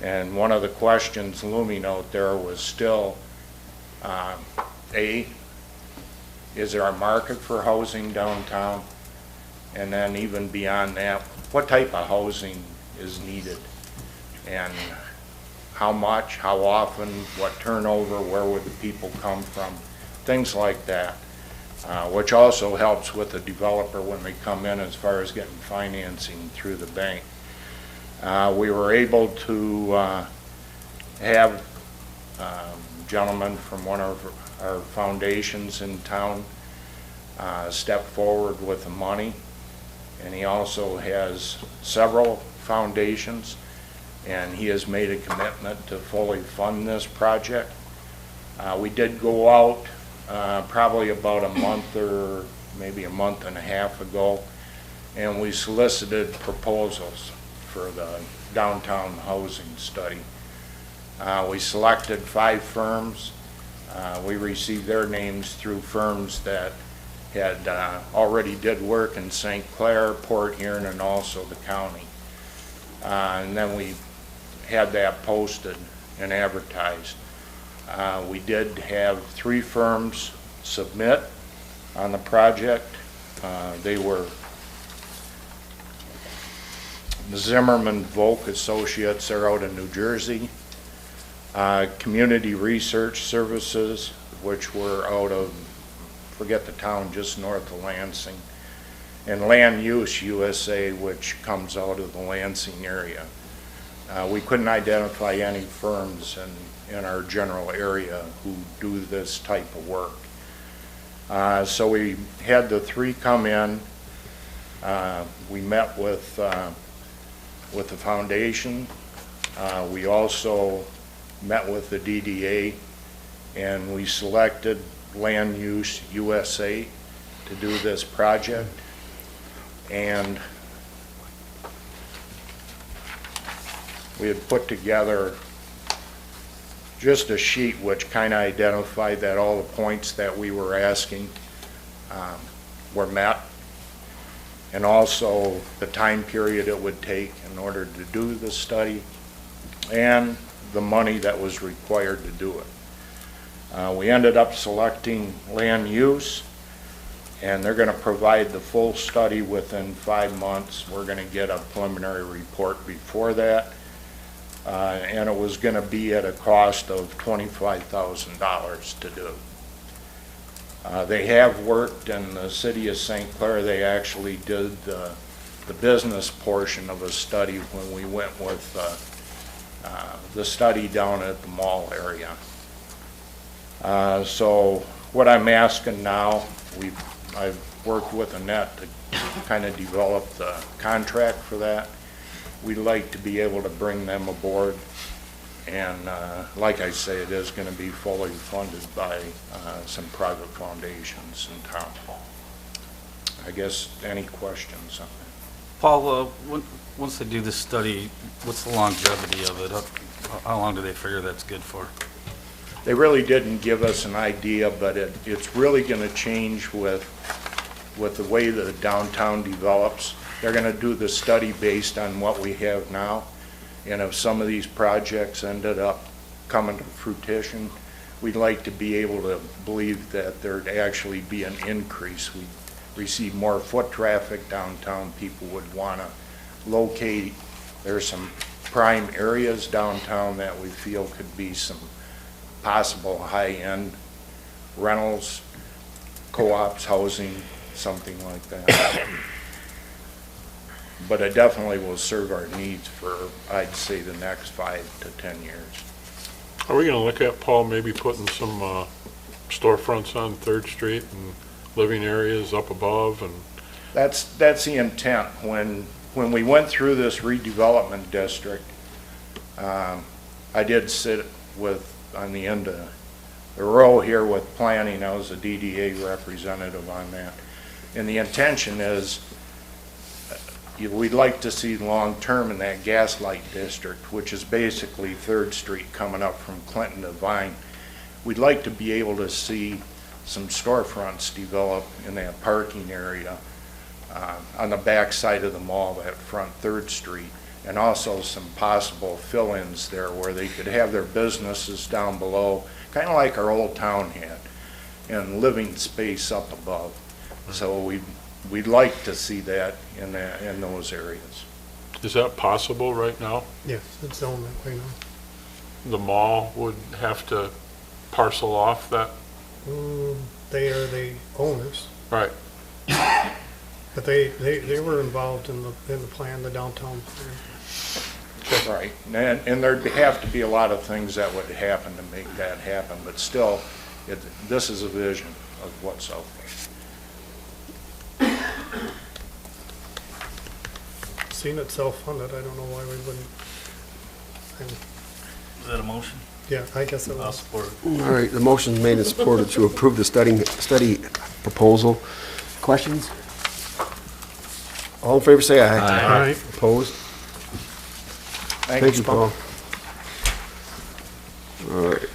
And one of the questions looming out there was still, is there a market for housing downtown? And then even beyond that, what type of housing is needed? And how much, how often, what turnover, where would the people come from? Things like that, which also helps with the developer when they come in as far as getting financing through the bank. We were able to have gentlemen from one of our foundations in town step forward with the money, and he also has several foundations, and he has made a commitment to fully fund this project. We did go out probably about a month or maybe a month and a half ago, and we solicited proposals for the downtown housing study. We selected 5 firms. We received their names through firms that had already did work in St. Clair, Port Huron, and also the county. And then we had that posted and advertised. We did have 3 firms submit on the project. They were Zimmerman Volk Associates, they're out of New Jersey. Community Research Services, which were out of, forget the town, just north of Lansing. And Land Use USA, which comes out of the Lansing area. We couldn't identify any firms in our general area who do this type of work. So we had the 3 come in. We met with the foundation. We also met with the DDA, and we selected Land Use USA to do this project. And we had put together just a sheet which kind of identified that all the points that we were asking were met, and also the time period it would take in order to do the study, and the money that was required to do it. We ended up selecting Land Use, and they're going to provide the full study within 5 months. We're going to get a preliminary report before that, and it was going to be at a cost of $25,000 to do. They have worked in the city of St. Clair. They actually did the business portion of a study when we went with the study down at the mall area. So what I'm asking now, I've worked with Annette to kind of develop the contract for that. We'd like to be able to bring them aboard, and like I say, it is going to be fully funded by some private foundations in town. I guess any questions on that? Paul, once they do this study, what's the longevity of it? How long do they figure that's good for? They really didn't give us an idea, but it's really going to change with the way the downtown develops. They're going to do the study based on what we have now. And if some of these projects ended up coming to fruition, we'd like to be able to believe that there'd actually be an increase. We'd receive more foot traffic downtown. People would want to locate. There's some prime areas downtown that we feel could be some possible high-end rentals, co-ops, housing, something like that. But it definitely will serve our needs for, I'd say, the next 5 to 10 years. Are we going to look at, Paul, maybe putting some storefronts on 3rd Street and living areas up above? And That's the intent. When we went through this redevelopment district, I did sit on the end of the row here with planning. I was a DDA representative on that. And the intention is we'd like to see long-term in that Gaslight District, which is basically 3rd Street coming up from Clinton to Vine. We'd like to be able to see some storefronts develop in that parking area on the back side of the mall, that front 3rd Street, and also some possible fill-ins there where they could have their businesses down below, kind of like our old town had, and living space up above. So we'd like to see that in those areas. is that possible right now? Yes, it's zoned that way now. The mall would have to parcel off that? They are the owners, Right. but they were involved in the plan, the downtown plan. Right, and there'd have to be a lot of things that would happen to make that happen, but still, this is a vision of what's out there. Seeing it self-funded, I don't know why we wouldn't. Is that a motion? Yeah, I guess it I'll was. support it. All right, the motion's made and supported to approve the study proposal. Questions? All in favor, say aye. Aye. Opposed? Thank you, Paul. All right.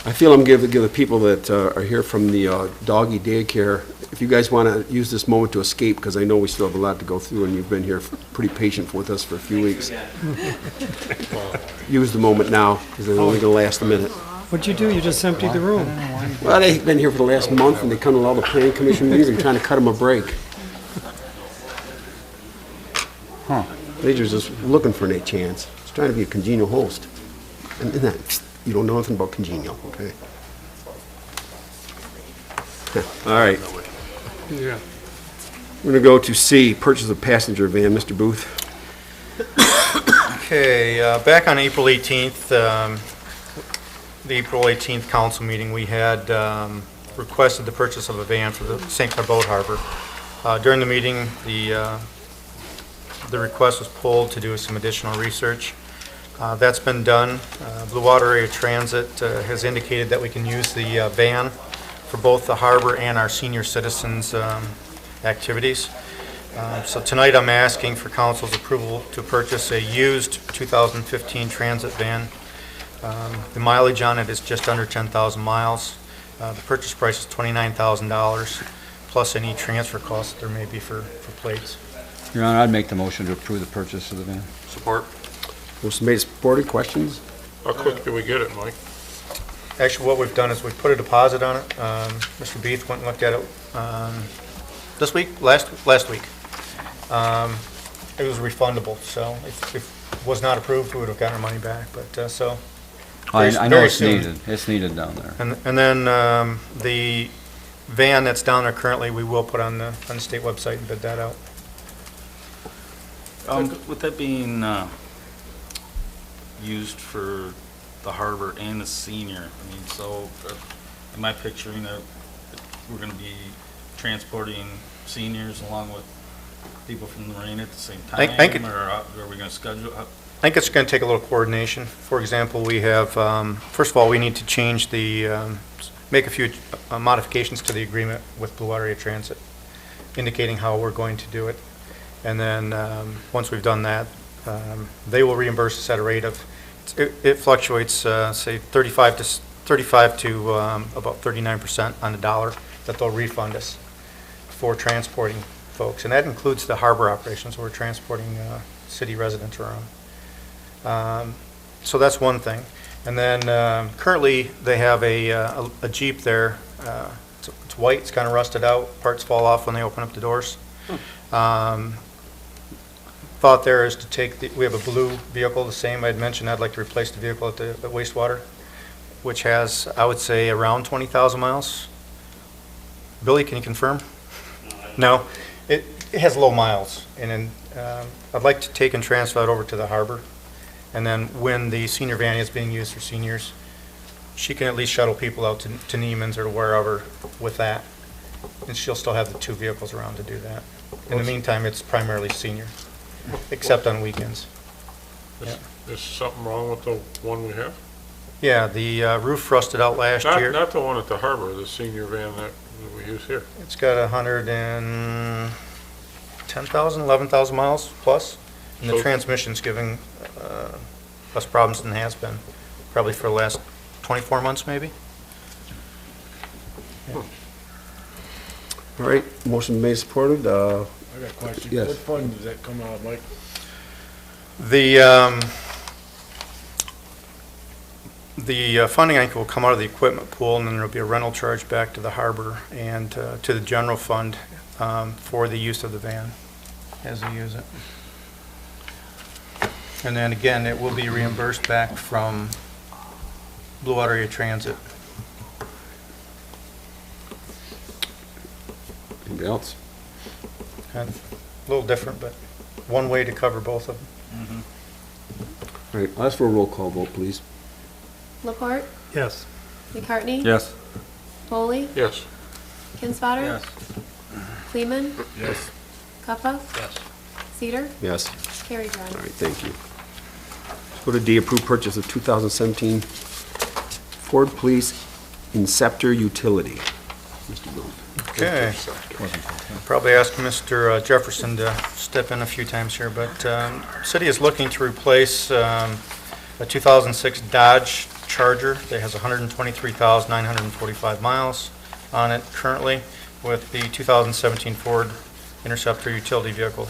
I feel I'm going to give the people that are here from the doggy daycare, if you guys want to use this moment to escape, because I know we still have a lot to go through, and you've been here pretty patient with us for a few weeks. Use the moment now, because they're only going to last a minute. What'd you do? You just emptied the room. Well, they've been here for the last month, and they come to all the planning commission meetings, and trying to cut them a break. They're just looking for a chance. It's trying to be a congenial host. And that, you don't know anything about congenial, okay? All right. Yeah. We're going to go to C, purchase of passenger van. Mr. Booth? Okay, back on April 18th, the April 18th council meeting, we had requested the purchase of a van for the St. Clair Boat Harbor. During the meeting, the request was pulled to do some additional research. That's been done. Blue Water Area Transit has indicated that we can use the van for both the harbor and our senior citizens activities. So tonight I'm asking for council's approval to purchase a used 2015 transit van. The mileage on it is just under 10,000 miles. The purchase price is $29,000 plus any transfer costs that there may be for plates. Your Honor, I'd make the motion to approve the purchase of the van. Support. Motion made, supported. Questions? How quick do we get it, Mike? Actually, what we've done is we've put a deposit on it. Mr. Beath went and looked at it this week, last week. It was refundable, so if it was not approved, we would have gotten our money back, but so. I know very it's soon. needed. It's needed down there. And then the van that's down there currently, we will put on the state website and bid that out. With that being used for the harbor and the senior, I mean, so am I picturing that we're going to be transporting seniors along with people from the marine at the same time? Or are we going to schedule? I think it's going to take a little coordination. For example, we have, first of all, we need to change make a few modifications to the agreement with Blue Water Area Transit. indicating how we're going to do it. And then, once we've done that, they will reimburse us at a rate of, it fluctuates, say 35 to about 39% on the dollar that they'll refund us for transporting folks. And that includes the harbor operations, where we're transporting city residents around. So that's one thing. And then currently, they have a Jeep there. It's white, it's kind of rusted out, parts fall off when they open up the doors. Thought there is to take, we have a blue vehicle, the same I'd mentioned, I'd like to replace the vehicle at the wastewater, which has, I would say, around 20,000 miles. Billy, can you confirm? No? It has low miles, and then I'd like to take and transfer that over to the harbor. And then when the senior van is being used for seniors, she can at least shuttle people out to Neiman's or wherever with that. And she'll still have the two vehicles around to do that. In the meantime, it's primarily senior, except on weekends. Is something wrong with the one we have? Yeah, the roof rusted out last year. Not the one at the harbor, the senior van that we use here. It's got 110,000, 11,000 miles plus. And the So- transmission's giving us problems than it has been, probably for the last 24 months, maybe. All right, motion made, supported. I got a question. Yes. What fund does that come out of, Mike? The funding, I think, will come out of the equipment pool, and then there'll be a rental charge back to the harbor and to the general fund for the use of the van as they use it. And then again, it will be reimbursed back from Blue Water Area Transit. Anybody else? Kind of a little different, but one way to cover both of them. All right, I'll ask for a roll call vote, please. Laporte, Yes. McCartney. Yes. Foley, Yes. Kinsfater. Yes. Kleeman, Yes. Cuppa, Yes. Cedar, Yes. Carrie John. All right, thank you. Let's go to D, approved purchase of 2017 Ford Police Inceptor Utility. Mr. Booth. Okay. Probably ask Mr. Jefferson to step in a few times here, but city is looking to replace a 2006 Dodge Charger that has 123,945 miles on it currently, with the 2017 Ford Interceptor utility vehicle.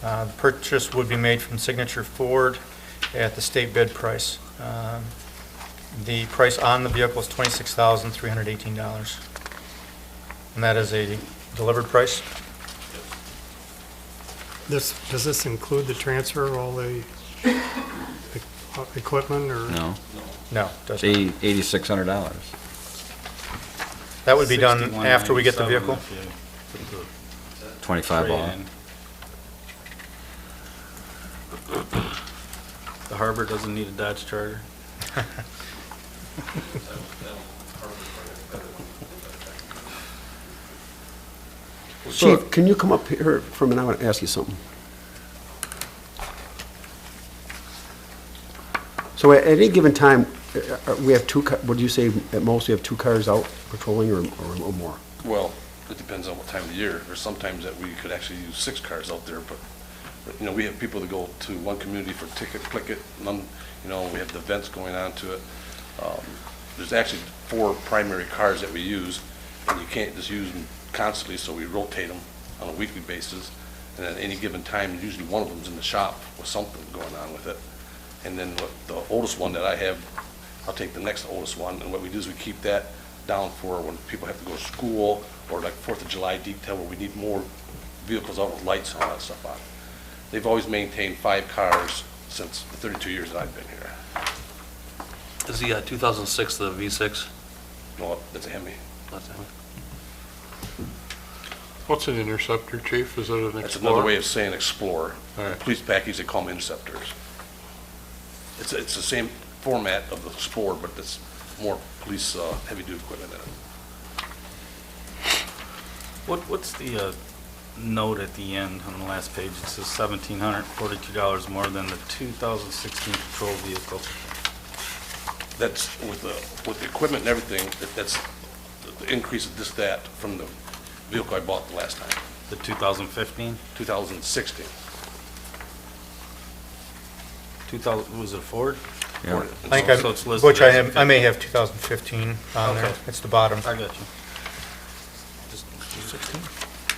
The purchase would be made from Signature Ford at the state bid price. The price on the vehicle is $26,318. And that is a delivered price? Does this include the transfer of all the equipment, or? No. No, it It's doesn't. $8,600. That would be done after we get the vehicle? $61.97 25 off. The harbor doesn't need a Dodge Charger. Chief, can you come up here for a minute? I want to ask you something. So at any given time, we have would you say at most we have 2 cars out patrolling or more? Well, it depends on what time of the year. There's sometimes that we could actually use 6 cars out there, but you know, we have people that go to one community for ticket, click it, none, you know, we have the events going on to it. There's actually 4 primary cars that we use, and you can't just use them constantly, so we rotate them on a weekly basis. And at any given time, usually one of them's in the shop with something going on with it. And then the oldest one that I have, I'll take the next oldest one, and what we do is we keep that down for when people have to go to school, or like 4th of July detail, where we need more vehicles out with lights and all that stuff on. They've always maintained 5 cars since the 32 years that I've been here. Is the 2006 the V6? No, that's a Hemi. That's it. What's an interceptor, Chief? Is it an Explorer? That's another way of saying Explorer. All right. Police package, they call them Interceptors. It's the same format of the Explorer, but it's more police heavy-duty equipment in it. What's the note at the end on the last page? It says $1,742 more than the 2016 patrol vehicle. That's with the equipment and everything, that's the increase of that from the vehicle I bought the last time. The 2015? 2016. 2000, was it a Ford? Yeah. I think So it's listed Butch, as I may have 2015 on there. Okay. It's the bottom. I got you.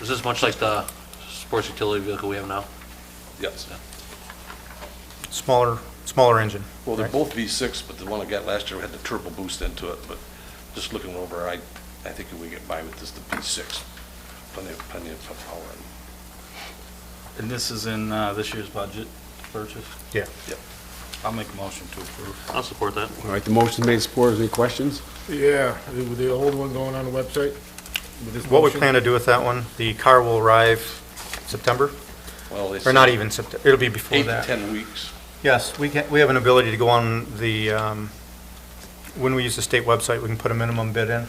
Is this much like the sports utility vehicle we have now? Yes. Smaller engine. Well, they're right? both V6, but the one I got last year had the turbo boost into it, but just looking over, I think we get by with just the V6. Plenty of power. And this is in this year's budget purchase? Yeah. Yep. I'll make a motion to approve. I'll support that. All right, the motion's made, supported. Any questions? Yeah, with the old one going on the website? With this What we motion? plan to do with that one, the car will arrive September, Well, they or not say even September, it'll be before 8 to that. 10 weeks. Yes, we have an ability to go on the, when we use the state website, we can put a minimum bid in.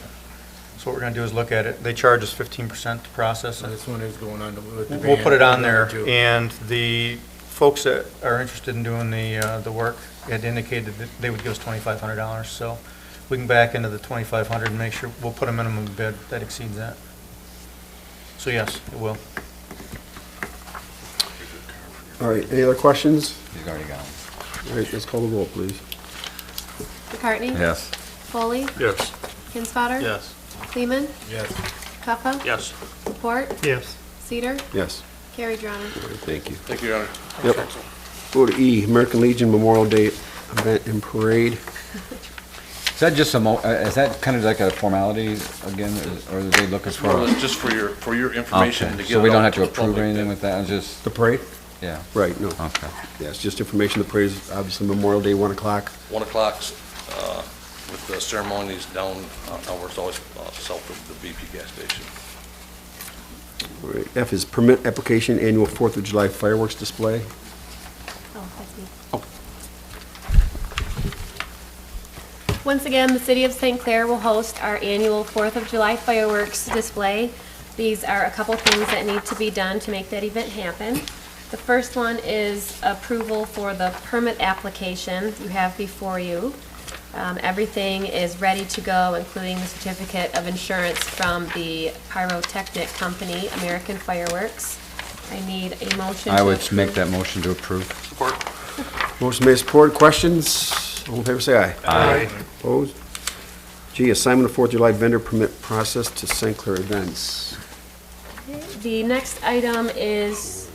So what we're gonna do is look at it. They charge us 15% to process So it. this one is going on with the We'll van. put it on there, too. and the folks that are interested in doing the work had indicated that they would give us $2,500, so we can back into the 2,500 and make sure, we'll put a minimum bid that exceeds that. So yes, it will. All right, any other questions? He's already got them. All right, let's call the roll, please. McCartney? Yes. Foley? Yes. Kinsfater? Yes. Kleeman? Yes. Puffa? Yes. Report? Yes. Cedar? Yes. Carried, Your Honor. All right, thank you. Thank you, Your Honor. Yep. Go to E, American Legion Memorial Day Event and Parade. Is that just is that kind of like a formality again, or are they looking for? Well, it's just for your information Okay, to get so we it don't out have to the approve public anything then. with that, it's just, The parade? yeah, Right, no. okay. Yeah, it's just information. The parade is obviously Memorial Day, 1 o'clock. 1 o'clock with the ceremonies down where it's always south of the BP gas station. All right, F is permit application, annual 4th of July fireworks display. Oh, that's me. Once again, the City of St. Clair will host our annual 4th of July fireworks display. These are a couple things that need to be done to make that event happen. The first one is approval for the permit application you have before you. Everything is ready to go, including the certificate of insurance from the pyrotechnic company, American Fireworks. I need a motion to I would approve. make that motion to approve. Support. Motion made, supported. Questions? All in favor, say aye. Aye. Opposed? G, assignment of 4th of July vendor permit process to St. Clair Events. The next item is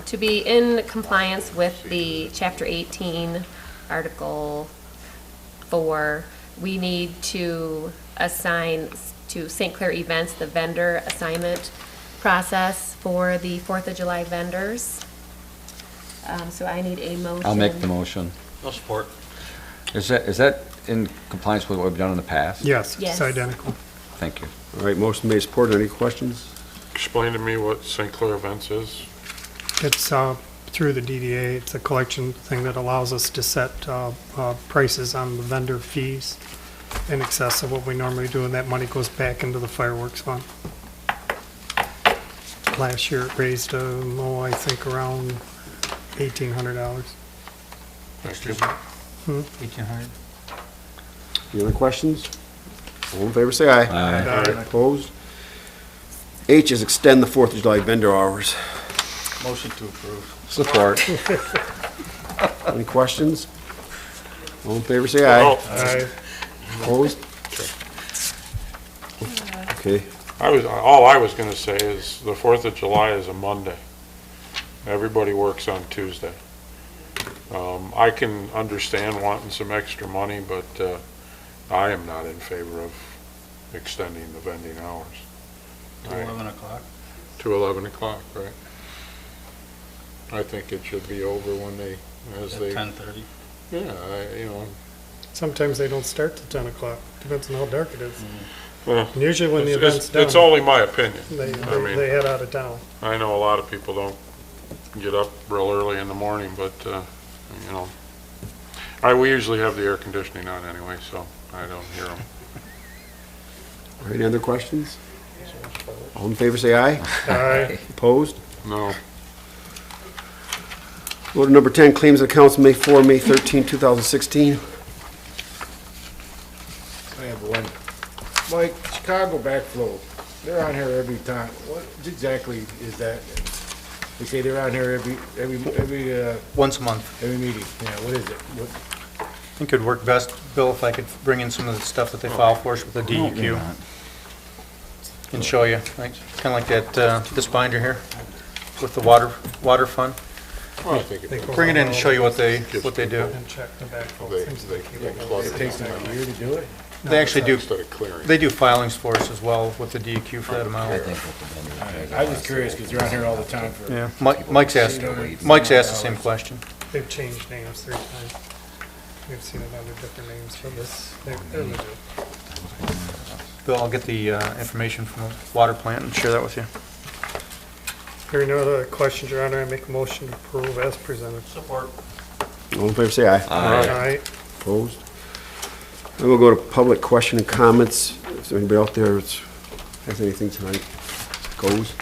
to be in compliance with the Chapter 18, Article 4. We need to assign to St. Clair Events the vendor assignment process for the 4th of July vendors. So I need a motion. I'll make the motion. I'll support. Is that in compliance with what we've done in the past? Yes, Yes. it's identical. Thank you. All right, motion made, supported. Any questions? Explain to me what St. Clair Events is. It's through the DDA. It's a collection thing that allows us to set prices on the vendor fees in excess of what we normally do, and that money goes back into the fireworks fund. Last year it raised, I think around $1,800. Thank you. 1,800. Any other questions? All in favor, say aye. Aye. Opposed? H is extend the 4th of July vendor hours. Motion to approve. Support. Any questions? All in favor, say aye. Oh, Opposed? Okay. all I was gonna say is the 4th of July is a Monday. Everybody works on Tuesday. I can understand wanting some extra money, but I am not in favor of extending the vending hours. To 11 o'clock. To 11 o'clock, right? I think it should be over when they, At 10:30. yeah, Sometimes they don't start till 10 o'clock. Depends on how dark it is. well, And usually when the it's- event's done, it's only my opinion. they I mean, they head out of town. I know a lot of people don't get up real early in the morning, but, we usually have the air conditioning on anyway, so I don't hear them. All right, any other questions? All in favor, say aye. Aye. Opposed? No. Order number 10, claims and accounts, May 4, May 13, 2016. I have one. Mike, Chicago backflow, they're on here every time. What exactly is that? They say they're on here every Once a month. meeting. Yeah, what is it? What? I think it'd work best, Bill, if I could bring in some of the stuff that they file for us with the DEQ and show you, like, kind of like that, this binder here with the water fund. Well, I think it- Bring it in and show you what they do. And check the backflow. They- Seems they- like he they would- plug It takes them a year to do it? They actually do, Instead of clearing. they do filings for us as well with the DEQ for that amount. I was just curious because they're on here all the time for. Yeah, Mike's asked the same question. They've changed names 3 times. We've seen it under different names for this. They're legit. Bill, I'll get the information from the water plant and share that with you. Hearing no other questions, Your Honor, I make a motion to approve as presented. Support. All in favor, say aye. Aye. Opposed? Then we'll go to public question and comments. If there's anybody out there that has anything tonight, goes.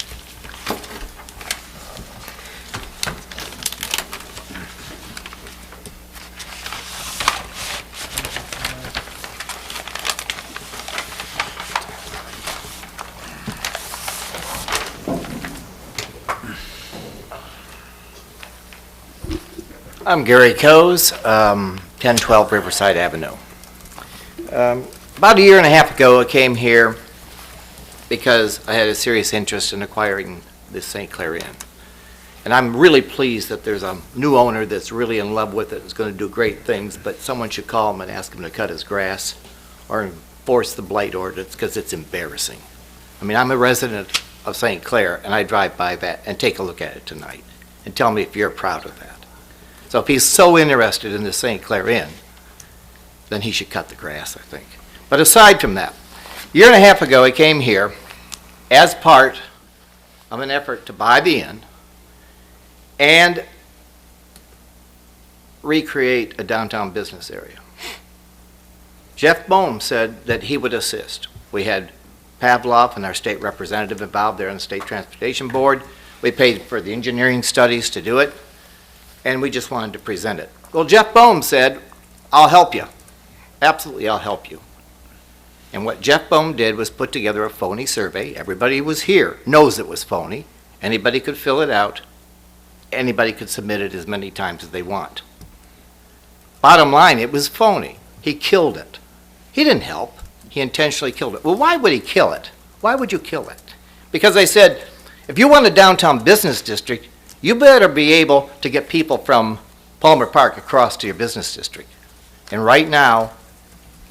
I'm Gary Coes, 1012 Riverside Avenue. About a year and a half ago, I came here because I had a serious interest in acquiring this St. Clair Inn. And I'm really pleased that there's a new owner that's really in love with it and is going to do great things, but someone should call him and ask him to cut his grass or enforce the blight ordinance because it's embarrassing. I mean, I'm a resident of St. Clair, and I drive by that and take a look at it tonight and tell me if you're proud of that. So if he's so interested in the St. Clair Inn, then he should cut the grass, I think. But aside from that, a year and a half ago, I came here as part of an effort to buy the inn and recreate a downtown business area. Jeff Bohm said that he would assist. We had Pavlov and our state representative involved there on the State Transportation Board. We paid for the engineering studies to do it, and we just wanted to present it. Well, Jeff Bohm said, I'll help you. Absolutely, I'll help you. And what Jeff Bohm did was put together a phony survey. Everybody who was here knows it was phony. Anybody could fill it out. Anybody could submit it as many times as they want. Bottom line, it was phony. He killed it. He didn't help. He intentionally killed it. Well, why would he kill it? Why would you kill it? Because they said, if you want a downtown business district, you better be able to get people from Palmer Park across to your business district. And right now,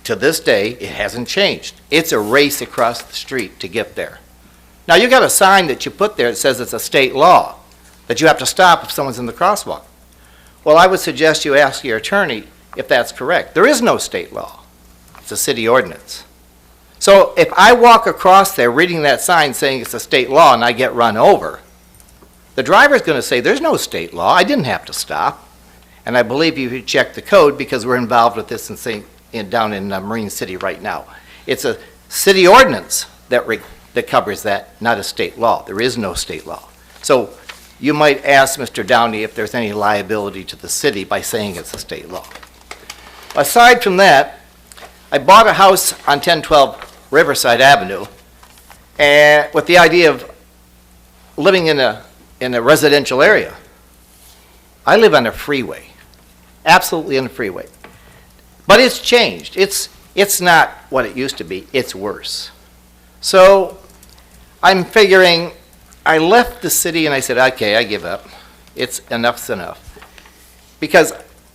to this day, it hasn't changed. It's a race across the street to get there. Now, you got a sign that you put there that says it's a state law, that you have to stop if someone's in the crosswalk. Well, I would suggest you ask your attorney if that's correct. There is no state law. It's a city ordinance. So if I walk across there reading that sign saying it's a state law and I get run over, the driver's going to say, there's no state law. I didn't have to stop. And I believe you should check the code because we're involved with this down in Marine City right now. It's a city ordinance that covers that, not a state law. There is no state law. So you might ask Mr. Downey if there's any liability to the city by saying it's a state law. Aside from that, I bought a house on 1012 Riverside Avenue and with the idea of living in a residential area. I live on a freeway, absolutely on a freeway. But it's changed. It's not what it used to be. It's worse. So I'm figuring, I left the city and I said, okay, I give up. Enough's enough. Because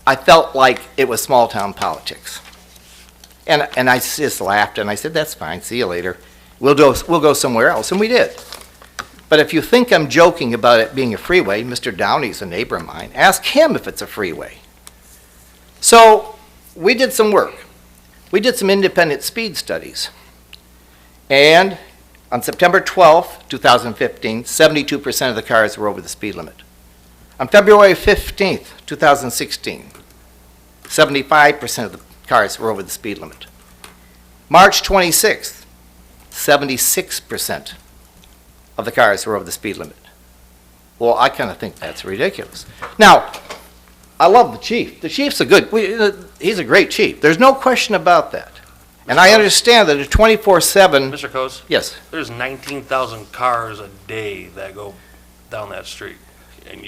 I felt like it was small town politics. And I just laughed and I said, that's fine, see you later. We'll go somewhere else, and we did. But if you think I'm joking about it being a freeway, Mr. Downey's a neighbor of mine. Ask him if it's a freeway. So we did some work. We did some independent speed studies. And on September 12th, 2015, 72% of the cars were over the speed limit. On February 15th, 2016, 75% of the cars were over the speed limit. March 26th, 76% of the cars were over the speed limit. Well, I kind of think that's ridiculous. Now, I love the chief. The chief's he's a great chief. There's no question about that. And I understand that a 24/7, Mr. Coase, yes, there's 19,000 cars a day that go down that street. And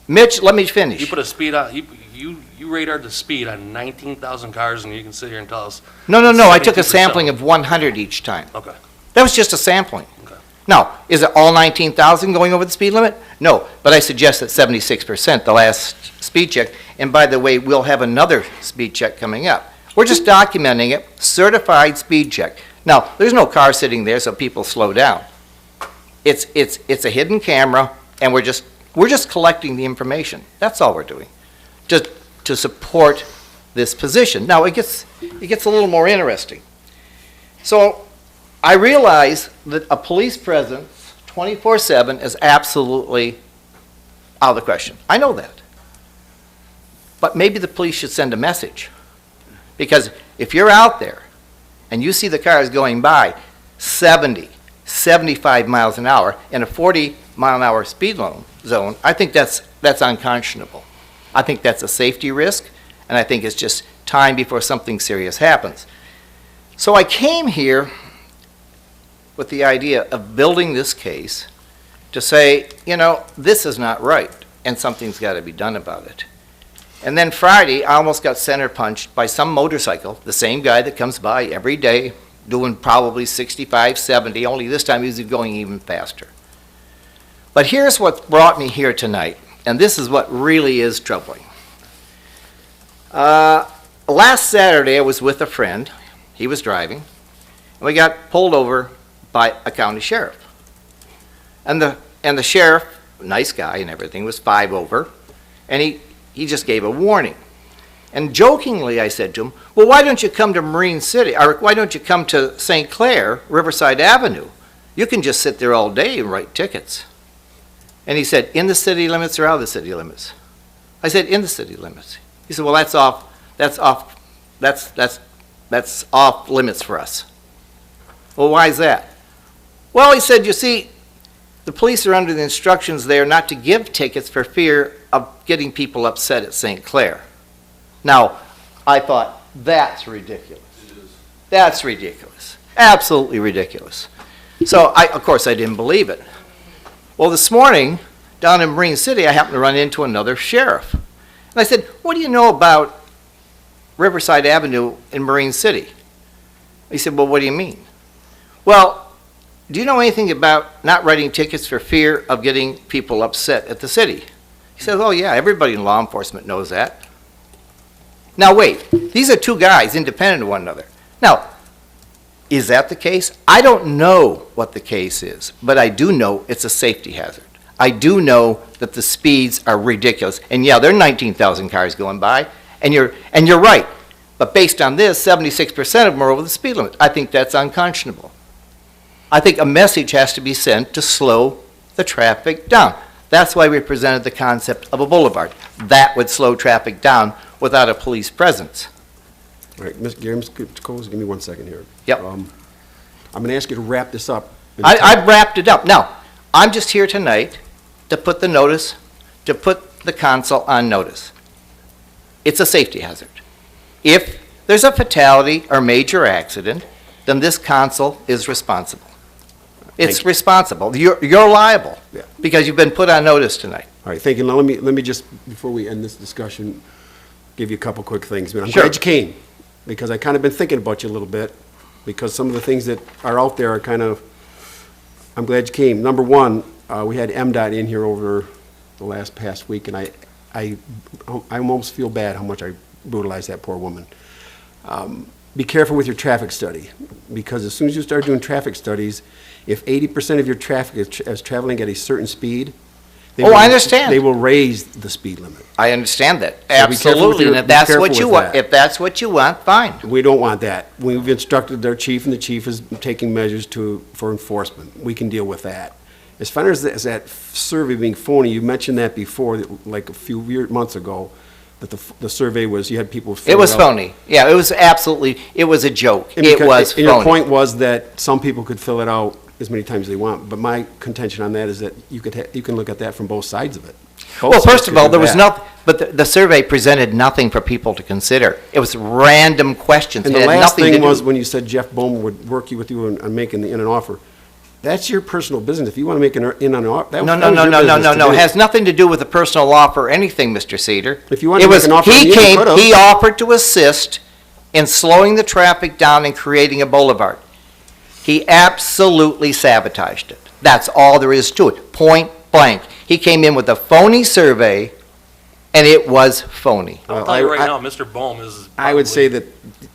Mitch, let me finish. you put a speed on, you radared the speed on 19,000 cars, and you can sit here and tell us. No, I took a 72%. sampling of 100 each time. Okay. That was just a sampling. Okay. Now, is it all 19,000 going over the speed limit? No, but I suggest that 76%, the last speed check. And by the way, we'll have another speed check coming up. We're just documenting it, certified speed check. Now, there's no car sitting there, so people slow down. It's a hidden camera, and we're just collecting the information. That's all we're doing, just to support this position. Now, it gets a little more interesting. So I realize that a police presence 24/7 is absolutely out of the question. I know that. But maybe the police should send a message. Because if you're out there and you see the cars going by 70, 75 miles an hour in a 40-mile-an-hour speed zone, I think that's unconscionable. I think that's a safety risk, and I think it's just time before something serious happens. So I came here with the idea of building this case to say, this is not right, and something's got to be done about it. And then Friday, I almost got center punched by some motorcycle, the same guy that comes by every day, doing probably 65, 70, only this time he was going even faster. But here's what brought me here tonight, and this is what really is troubling. Last Saturday, I was with a friend. He was driving, and we got pulled over by a county sheriff. And the sheriff, nice guy and everything, was 5 over, and he just gave a warning. And jokingly, I said to him, well, why don't you come to Marine City, or why don't you come to St. Clair, Riverside Avenue? You can just sit there all day and write tickets. And he said, in the city limits or out of the city limits? I said, in the city limits. He said, well, that's off limits for us. Well, why is that? Well, he said, you see, the police are under the instructions there not to give tickets for fear of getting people upset at St. Clair. Now, I thought, that's ridiculous. That's ridiculous. Absolutely ridiculous. So, of course, I didn't believe it. Well, this morning, down in Marine City, I happened to run into another sheriff. And I said, what do you know about Riverside Avenue in Marine City? He said, well, what do you mean? Well, do you know anything about not writing tickets for fear of getting people upset at the city? He says, oh yeah, everybody in law enforcement knows that. Now wait, these are two guys independent of one another. Now, is that the case? I don't know what the case is, but I do know it's a safety hazard. I do know that the speeds are ridiculous. And yeah, there are 19,000 cars going by, and you're right. But based on this, 76% of them are over the speed limit. I think that's unconscionable. I think a message has to be sent to slow the traffic down. That's why we presented the concept of a boulevard. That would slow traffic down without a police presence. All right, Mr. Coles, give me 1 second here. Yep. I'm going to ask you to wrap this up. I've wrapped it up. Now, I'm just here tonight to put the council on notice. It's a safety hazard. If there's a fatality or major accident, then this council is responsible. It's responsible. You're liable because you've been put on notice tonight. All right, thank you. Now, let me just, before we end this discussion, give you a couple quick things. I'm Sure. glad you came, because I kind of been thinking about you a little bit, because some of the things that are out there are kind of, I'm glad you came. Number one, we had MDOT in here over the past week, and I almost feel bad how much I brutalized that poor woman. Be careful with your traffic study, because as soon as you start doing traffic studies, if 80% of your traffic is traveling at a certain speed, I understand. They will raise the speed limit. I understand that. So be careful with Absolutely. your- And if be that's careful what you with want, that. if that's what you want, fine. We don't want that. We've instructed their chief, and the chief is taking measures for enforcement. We can deal with that. As far as that survey being phony, you mentioned that before, like a few months ago, that the survey was, you had people fill It was out. phony. Yeah, it was a joke. And It because- was and your phony. point was that some people could fill it out as many times as they want, but my contention on that is that you can look at that from both sides of it. Both Well, sides first of could all, do there was that. But the survey presented nothing for people to consider. It was random questions. And It the had last nothing to thing do- was when you said Jeff Bowman would work with you on making the in and offer. That's your personal business. If you want to make an in and offer, that No, was no, no, your no, no, business no, to no. do. It has nothing to do with a personal offer or anything, Mr. Cedar. If you wanted It to make was, an offer, he you came, could've. he offered to assist in slowing the traffic down and creating a boulevard. He absolutely sabotaged it. That's all there is to it, point blank. He came in with a phony survey, and it was phony. I'll tell you right now, Mr. Bohm is. I would probably- say that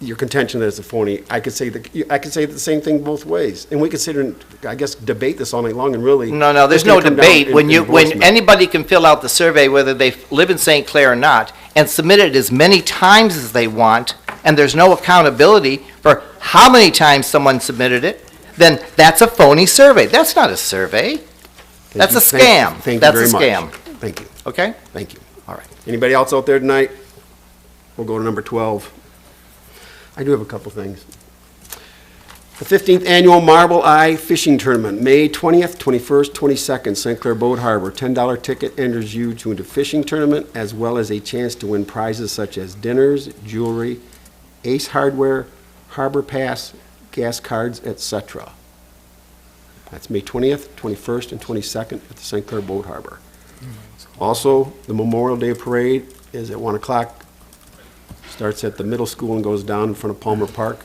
your contention that it's a phony, I could say the same thing both ways. And we could sit and, I guess, debate this all night long and really. No, no, there's it's gonna no come down debate. in When endorsement. anybody can fill out the survey, whether they live in St. Clair or not, and submit it as many times as they want, and there's no accountability for how many times someone submitted it, then that's a phony survey. That's not a survey. That's a scam. Thank you That's very a much. scam. Thank you, Okay? thank you. All right. Anybody else out there tonight? We'll go to number 12. I do have a couple things. The 15th Annual Marble Eye Fishing Tournament, May 20th, 21st, 22nd, St. Clair Boat Harbor. $10 ticket enters you to a fishing tournament, as well as a chance to win prizes such as dinners, jewelry, Ace Hardware, Harbor Pass, gas cards, etc. That's May 20th, 21st, and 22nd at the St. Clair Boat Harbor. Also, the Memorial Day Parade is at 1 o'clock. Starts at the middle school and goes down in front of Palmer Park.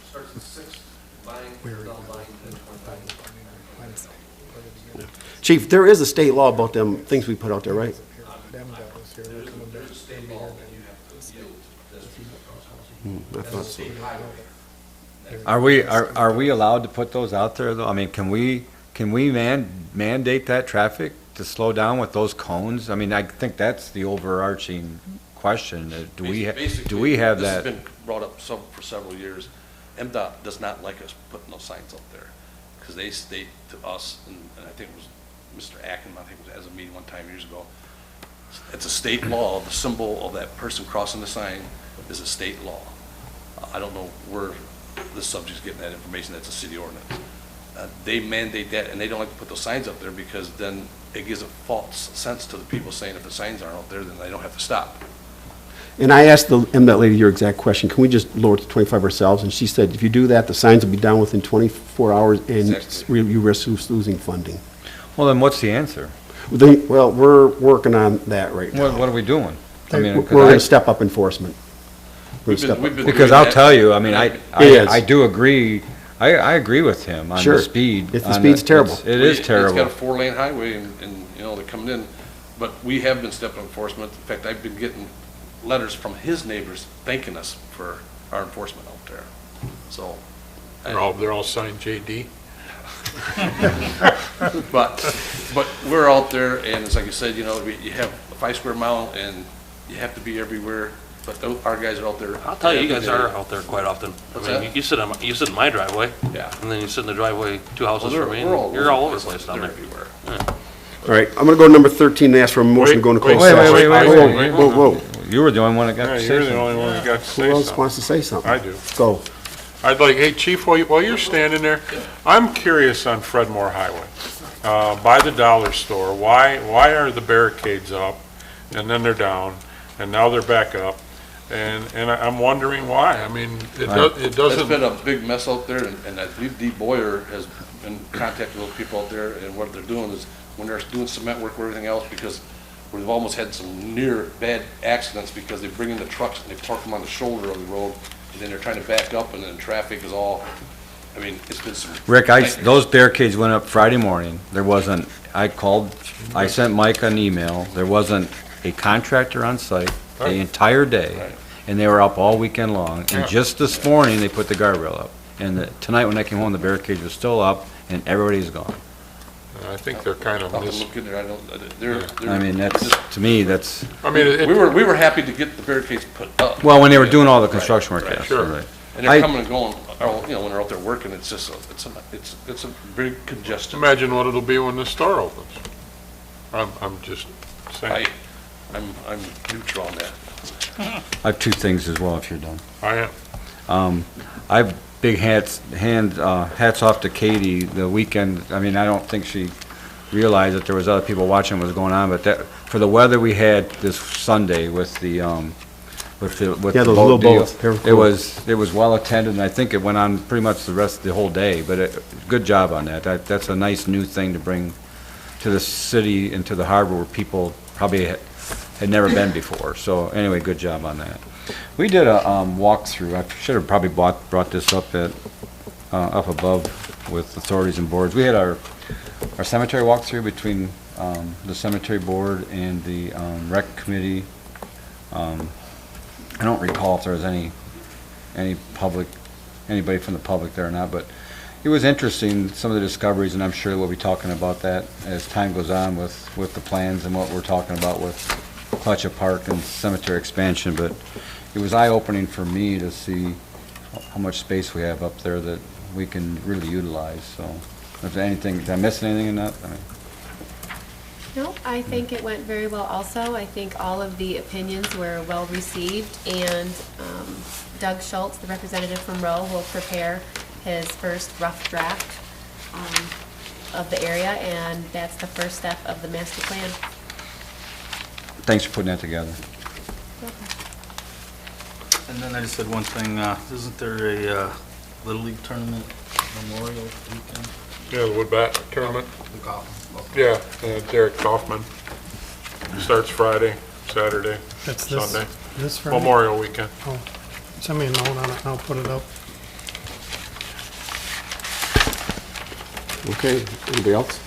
Starts at 6, Chief, there is a state law about them things we put out there, right? I thought so. Are we allowed to put those out there, though? I mean, can we mandate that traffic to slow down with those cones? I mean, I think that's the overarching question. Do we have This has that? been brought up for several years. MDOT does not like us putting those signs up there, because they state to us, and I think it was Mr. Ackerman, I think it was as a meeting one time years ago, it's a state law, the symbol of that person crossing the sign is a state law. I don't know where the subject's getting that information, that's a city ordinance. They mandate that, and they don't like to put those signs up there, because then it gives a false sense to the people saying if the signs aren't out there, then they don't have to stop. And I asked the MDOT lady your exact question, can we just lower it to 25 ourselves? And she said, if you do that, the signs will be down within 24 hours, and Exactly. you risk losing funding. Well, then what's the answer? Well, we're working on that right now. What are we doing? I mean, We're going to step up enforcement. We're gonna step up. because I'll tell you, I mean, Yes. I do agree. I agree with him on Sure. the speed. The speed's terrible. It is It's terrible. got a 4-lane highway, and, you know, they're coming in, but we have been stepping up enforcement. In fact, I've been getting letters from his neighbors thanking us for our enforcement out there, so. They're all signed JD. But we're out there, and it's like you said, you know, you have a 5 square mile, and you have to be everywhere, but our guys are out there. I'll tell you, you guys every day. are out there quite often. What's I mean, that? you sit in my driveway. Yeah. And then you sit in the driveway 2 houses Well, from me, we're and you're all over the place down They're there. everywhere. All right, I'm going to go to number 13 and ask for a motion to go into closed Wait, session. wait. Whoa, whoa, whoa. You were the only one that got Yeah, to say you're the something. only one that got to Who say else something. wants to say something? I do. Go. I'd like, hey, Chief, while you're standing there, I'm curious on Fredmore Highway, by the dollar store, why are the barricades up, and then they're down, and now they're back up, and I'm wondering why. I mean, it It's doesn't, been a big mess out there, and I believe Dee Boyer has been in contact with those people out there, and what they're doing is, when they're doing cement work or everything else, because we've almost had some near bad accidents, because they bring in the trucks and they park them on the shoulder of the road, and then they're trying to back up, and then traffic is all, I mean, it's been some. Rick, nightmares. those barricades went up Friday morning. There wasn't, I sent Mike an email. There wasn't a contractor on site the Right. entire day, Right. and they were up all weekend long. Yeah. And just this morning, they put the guardrail up. And tonight, when I came home, the barricades were still up, and everybody's gone. I think they're kind of I'll have to look in there, I don't, they're. I mean, that's, just- to me, that's, I mean, We were happy to get the barricades put up. well, when they were doing all the construction work, Right, yes. sure. right. And they're I- coming and going, you know, when they're out there working, it's just, it's a big congestion. imagine what it'll be when the store opens. I'm just saying. I'm neutral on that. I have two things as well, if you're done. I am. I have big hats off to Katie the weekend. I mean, I don't think she realized that there was other people watching what was going on, but for the weather we had this Sunday with the Yeah, those little deal, boats. They were it was well attended, and I think it went on pretty much the rest of the whole day, but good job on that. That's a nice new thing to bring to the city and to the harbor where people probably had never been before. So anyway, good job on that. We did a walkthrough. I should have probably brought this up up above with authorities and boards. We had our cemetery walkthrough between the cemetery board and the rec committee. I don't recall if there was anybody from the public there or not, but it was interesting, some of the discoveries, and I'm sure we'll be talking about that as time goes on with the plans and what we're talking about with Clutcha Park and cemetery expansion, but it was eye-opening for me to see how much space we have up there that we can really utilize, so. Is there anything, did I miss anything in that? No, I think it went very well also. I think all of the opinions were well received, and Doug Schultz, the representative from Rowe, will prepare his first rough draft of the area, and that's the first step of the master plan. Thanks for putting that together. And then I just had one thing, isn't there a Little League tournament Memorial weekend? Yeah, the wood bat tournament. Yeah, Derek Kaufman. Starts Friday, Saturday, That's this, Sunday. this Friday? Memorial weekend. Oh, send me a note on it, and I'll put it up. Okay, anybody else?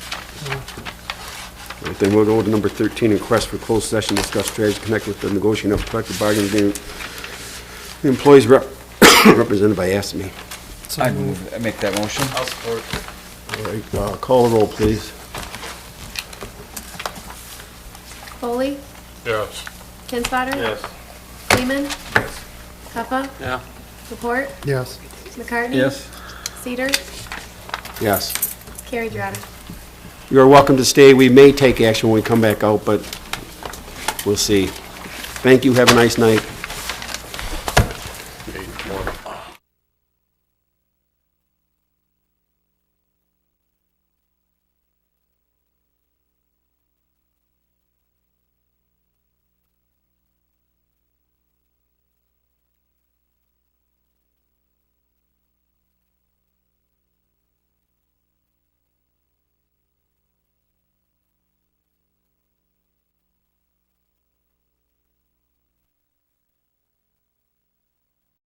All right, then we'll go to number 13, request for closed session, discuss strategy to connect with the negotiating of collective bargaining agreement. The employees represented by ASME. So I make that motion. I'll support. All right, call the roll, please. Foley, Yes. Kinsfater. Yes. Freeman. Puffa. Yeah. Laporte. Yes. McCartney. Yes. Cedar. Yes. Carried, Your Honor. You are welcome to stay. We may take action when we come back out, but we'll see. Thank you. Have a nice night.